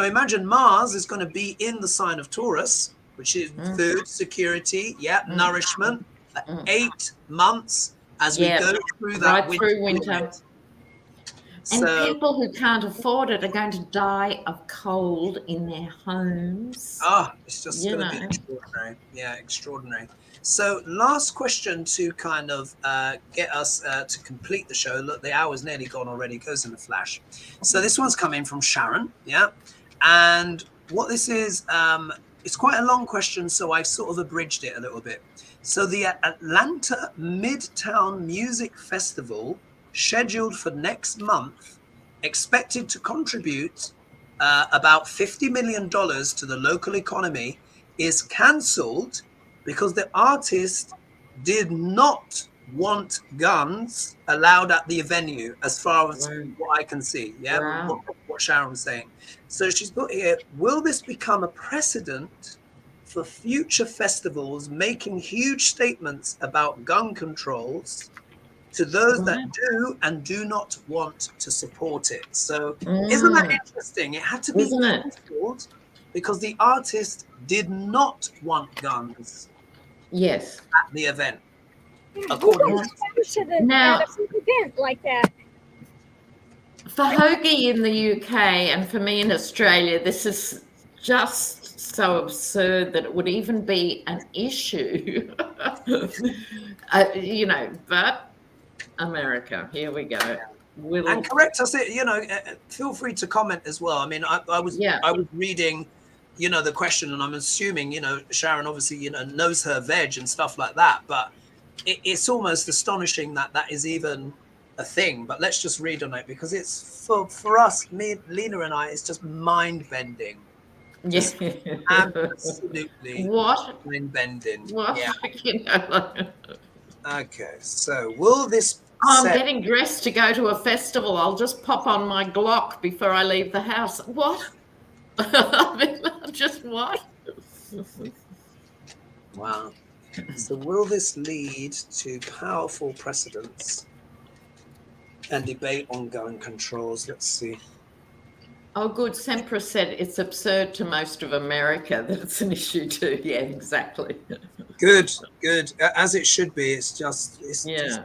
imagine Mars is going to be in the sign of Taurus, which is food security, nourishment for 8 months as we go through that winter. And people who can't afford it are going to die of cold in their homes. Oh, it's just going to be extraordinary. Yeah, extraordinary. So last question to kind of get us to complete the show. Look, the hour's nearly gone already. It goes in a flash. So this one's coming from Sharon. Yeah. And what this is, it's quite a long question, so I've sort of abridged it a little bit. So the Atlanta Midtown Music Festival, scheduled for next month, expected to contribute about $50 million to the local economy, is cancelled because the artist did not want guns allowed at the venue, as far as what I can see. Yeah, wow. what Sharon was saying. So she's put here, will this become a precedent for future festivals making huge statements about gun controls to those that do and do not want to support it? So isn't that interesting? It had to be cancelled because the artist did not want guns. Yes. At the event. According to now, at an event like that. For Hoagie in the UK and for me in Australia, this is just so absurd that it would even be an issue. You know, but America, here we go. And correct us, you know, feel free to comment as well. I mean, I was reading, you know, the question, and I'm assuming, you know, Sharon obviously, you know, knows her veg and stuff like that, but it's almost astonishing that that is even a thing. But let's just read on it, because it's for us, me, Lena and I, it's just mind-bending. Yes. Absolutely. What? Mind-bending. What? Yeah. You know. Okay, so will this... I'm getting dressed to go to a festival. I'll just pop on my Glock before I leave the house. What? Just what? Wow. So will this lead to powerful precedents and debate on gun controls? Let's see. Oh, good. Sempra said it's absurd to most of America that it's an issue too. Yeah, exactly. Good, good. As it should be. It's just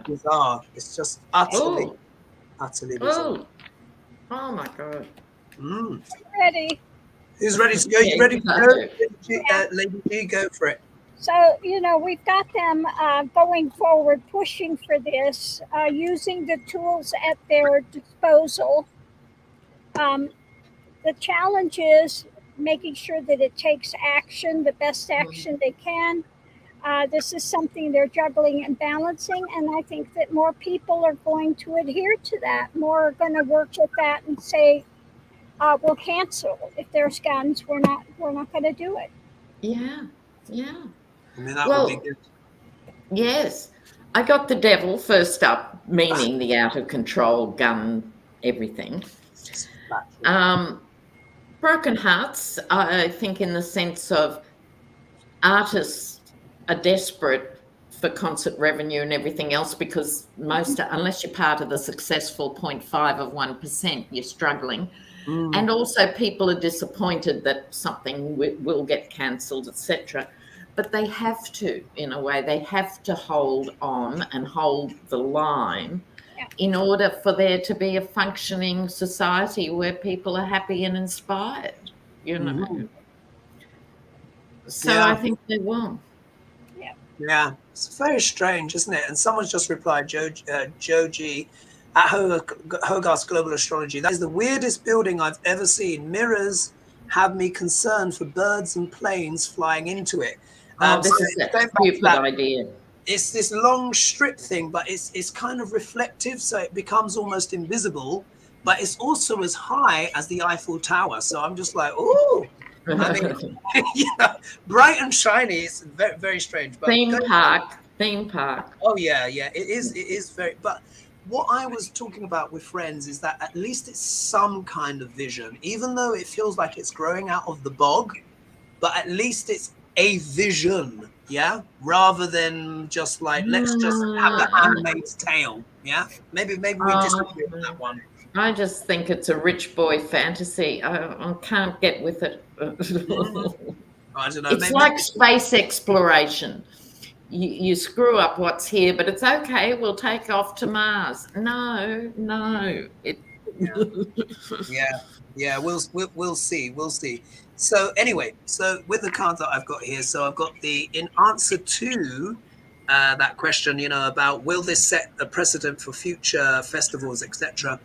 bizarre. It's just utterly bizarre. Oh my God. Ready. Who's ready to go? You ready to go? Lady G, go for it. So, you know, we've got them going forward, pushing for this, using the tools at their disposal. The challenge is making sure that it takes action, the best action they can. This is something they're juggling and balancing, and I think that more people are going to adhere to that. More are going to work with that and say, we'll cancel. If there's guns, we're not going to do it. Yeah, yeah. I mean, that would be good. Yes. I got the devil first up, meaning the out of control gun, everything. Broken hearts, I think, in the sense of artists are desperate for concert revenue and everything else, because unless you're part of the successful 0.5 of 1%, you're struggling. And also people are disappointed that something will get cancelled, etc. But they have to, in a way, they have to hold on and hold the line in order for there to be a functioning society where people are happy and inspired, you know. So I think they will. Yeah, it's very strange, isn't it? And someone's just replied, Joe G, at HoGaLe's Global Astrology, that is the weirdest building I've ever seen. Mirrors have me concerned for birds and planes flying into it. This is a stupid idea. It's this long strip thing, but it's kind of reflective, so it becomes almost invisible, but it's also as high as the Eiffel Tower. So I'm just like, ooh. I mean, bright and shiny. It's very, very strange. But theme park. Oh yeah. It is very. But what I was talking about with friends is that at least it's some kind of vision, even though it feels like it's growing out of the bog. But at least it's a vision, rather than just like let's just have the Handmaid's Tale. Maybe we disagree with that one. I just think it's a rich boy fantasy. I can't get with it. I don't know. It's like space exploration. You screw up what's here, but it's okay. We'll take off to Mars. No. Yeah. We'll see. We'll see. So anyway, so with the cards that I've got here, so I've got in answer to that question, about will this set a precedent for future festivals, etc.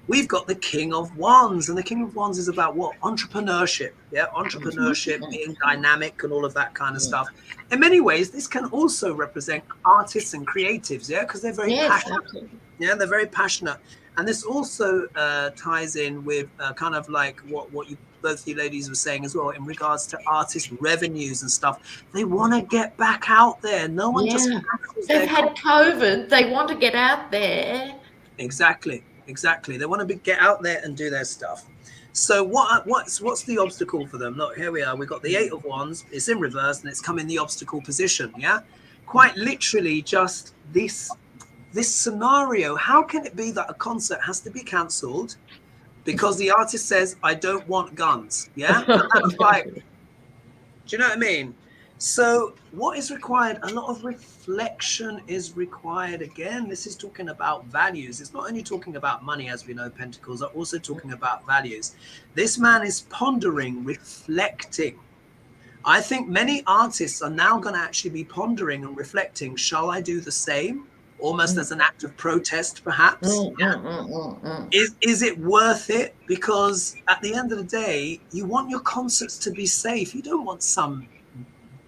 We've got the King of Wands, and the King of Wands is about what? Entrepreneurship. Yeah, entrepreneurship, being dynamic and all of that kind of stuff. In many ways, this can also represent artists and creatives, because they're very passionate. Absolutely. Yeah, they're very passionate. And this also ties in with kind of like what you both you ladies were saying as well in regards to artist revenues and stuff. They want to get back out there. No one just they've had COVID. They want to get out there. Exactly. They want to get out there and do their stuff. So what's the obstacle for them? Look, here we are. We've got the 8 of Wands. It's in reverse and it's come in the obstacle position. Yeah, quite literally just this scenario. How can it be that a concert has to be cancelled because the artist says, I don't want guns? Yeah, and that's like, do you know what I mean? So what is required? A lot of reflection is required. Again, this is talking about values. It's not only talking about money, as we know, Pentacles are also talking about values. This man is pondering, reflecting. I think many artists are now going to actually be pondering and reflecting, shall I do the same? Almost as an act of protest, perhaps. Is it worth it? Because at the end of the day, you want your concerts to be safe. You don't want some,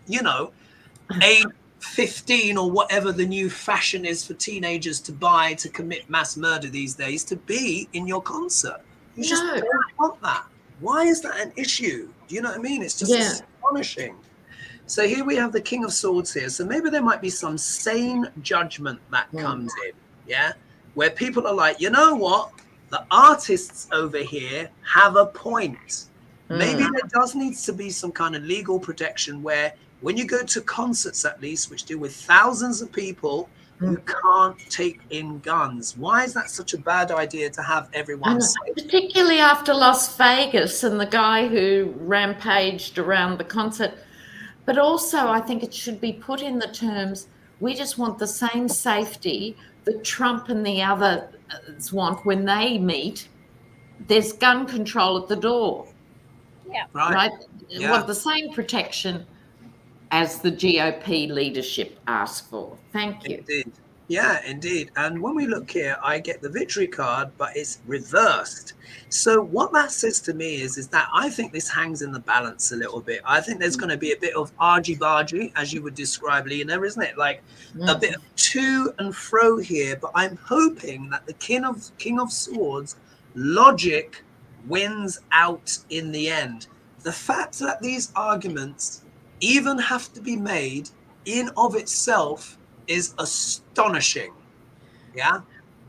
A15 or whatever the new fashion is for teenagers to buy to commit mass murder these days to be in your concert. You just don't want that. Why is that an issue? Do you know what I mean? It's just astonishing. So here we have the King of Swords here. So maybe there might be some sane judgment that comes in, where people are like, you know what? The artists over here have a point. Maybe there does need to be some kind of legal protection where when you go to concerts, at least, which deal with thousands of people, you can't take in guns. Why is that such a bad idea to have everyone safe? Particularly after Las Vegas and the guy who rampaged around the concert. But also, I think it should be put in the terms, we just want the same safety that Trump and the others want when they meet. There's gun control at the door. Yeah. Right? Yeah. Want the same protection as the GOP leadership asked for. Thank you. Indeed. Yeah, indeed. And when we look here, I get the victory card, but it's reversed. So what that says to me is that I think this hangs in the balance a little bit. I think there's going to be a bit of argy-bargy, as you would describe, Lena, isn't it? Like a bit of to and fro here. But I'm hoping that the King of Swords logic wins out in the end. The fact that these arguments even have to be made in of itself is astonishing. Yeah.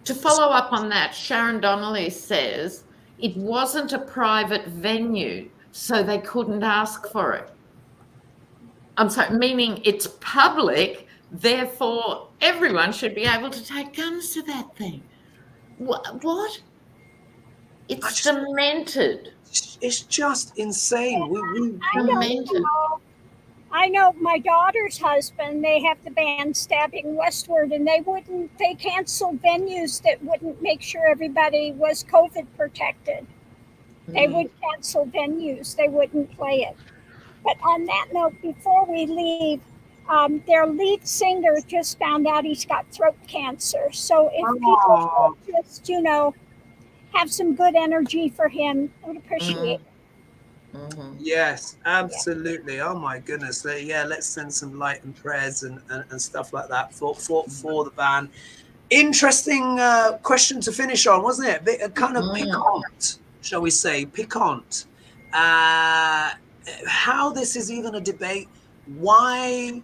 To follow up on that, Sharon Donnelly says it wasn't a private venue, so they couldn't ask for it. I'm sorry, meaning it's public, therefore everyone should be able to take guns to that thing. What? It's demented. It's just insane. I know my daughter's husband, they have the band Stabbing Westward, and they canceled venues that wouldn't make sure everybody was COVID protected. They would cancel venues, they wouldn't play it. But on that note, before we leave, their lead singer just found out he's got throat cancer. So if people just, have some good energy for him, I would appreciate it. Yes, absolutely. Oh my goodness. Let's send some light and prayers and stuff like that for the band. Interesting question to finish on, wasn't it? A bit kind of piquant, shall we say, piquant. How this is even a debate. Why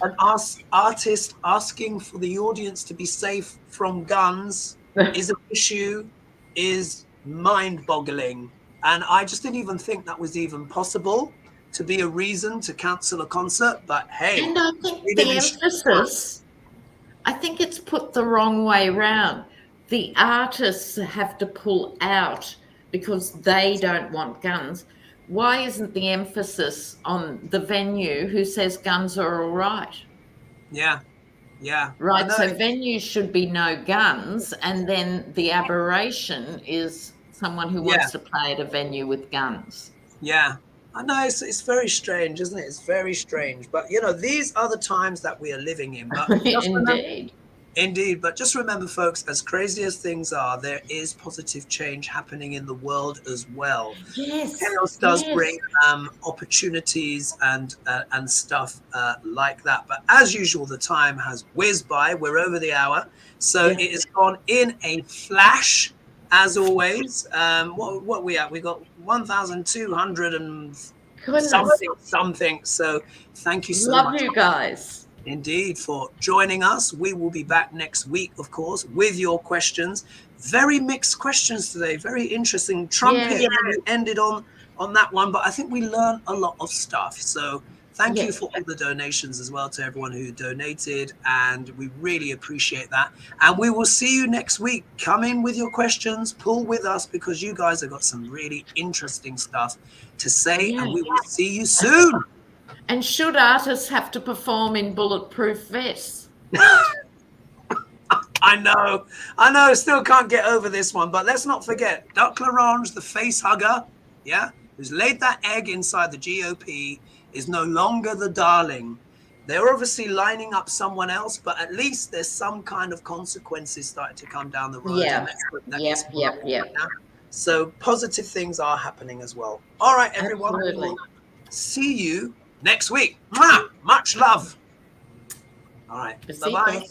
an artist asking for the audience to be safe from guns is an issue is mind-boggling. And I just didn't even think that was even possible to be a reason to cancel a concert. But hey, and I think the emphasis, I think it's put the wrong way around. The artists have to pull out because they don't want guns. Why isn't the emphasis on the venue who says guns are all right? Yeah. Yeah. Right. So venues should be no guns, and then the aberration is someone who wants to play at a venue with guns. Yeah. I know it's very strange, isn't it? It's very strange. But, you know, these are the times that we are living in. But Indeed. Indeed, but just remember, folks, as crazy as things are, there is positive change happening in the world as well. Yes, Chaos does bring opportunities and stuff like that. But as usual, the time has whizzed by. We're over the hour, so it has gone in a flash. As always, what we at? We got 1,200 and something. So thank you so much. Love you guys. Indeed, for joining us. We will be back next week, of course, with your questions. Very mixed questions today. Very interesting. Trumpet ended on that one, but I think we learned a lot of stuff. So thank you for all the donations as well to everyone who donated, and we really appreciate that. And we will see you next week. Come in with your questions, pull with us, because you guys have got some really interesting stuff to say, and we will see you soon. And should artists have to perform in bulletproof vests? I know, still can't get over this one, but let's not forget, Duck Larange, the face hugger, who's laid that egg inside the GOP, is no longer the darling. They're obviously lining up someone else, but at least there's some kind of consequences starting to come down the road. Yep. So positive things are happening as well. All right, everyone. We'll see you next week. Much love. All right. Bye-bye.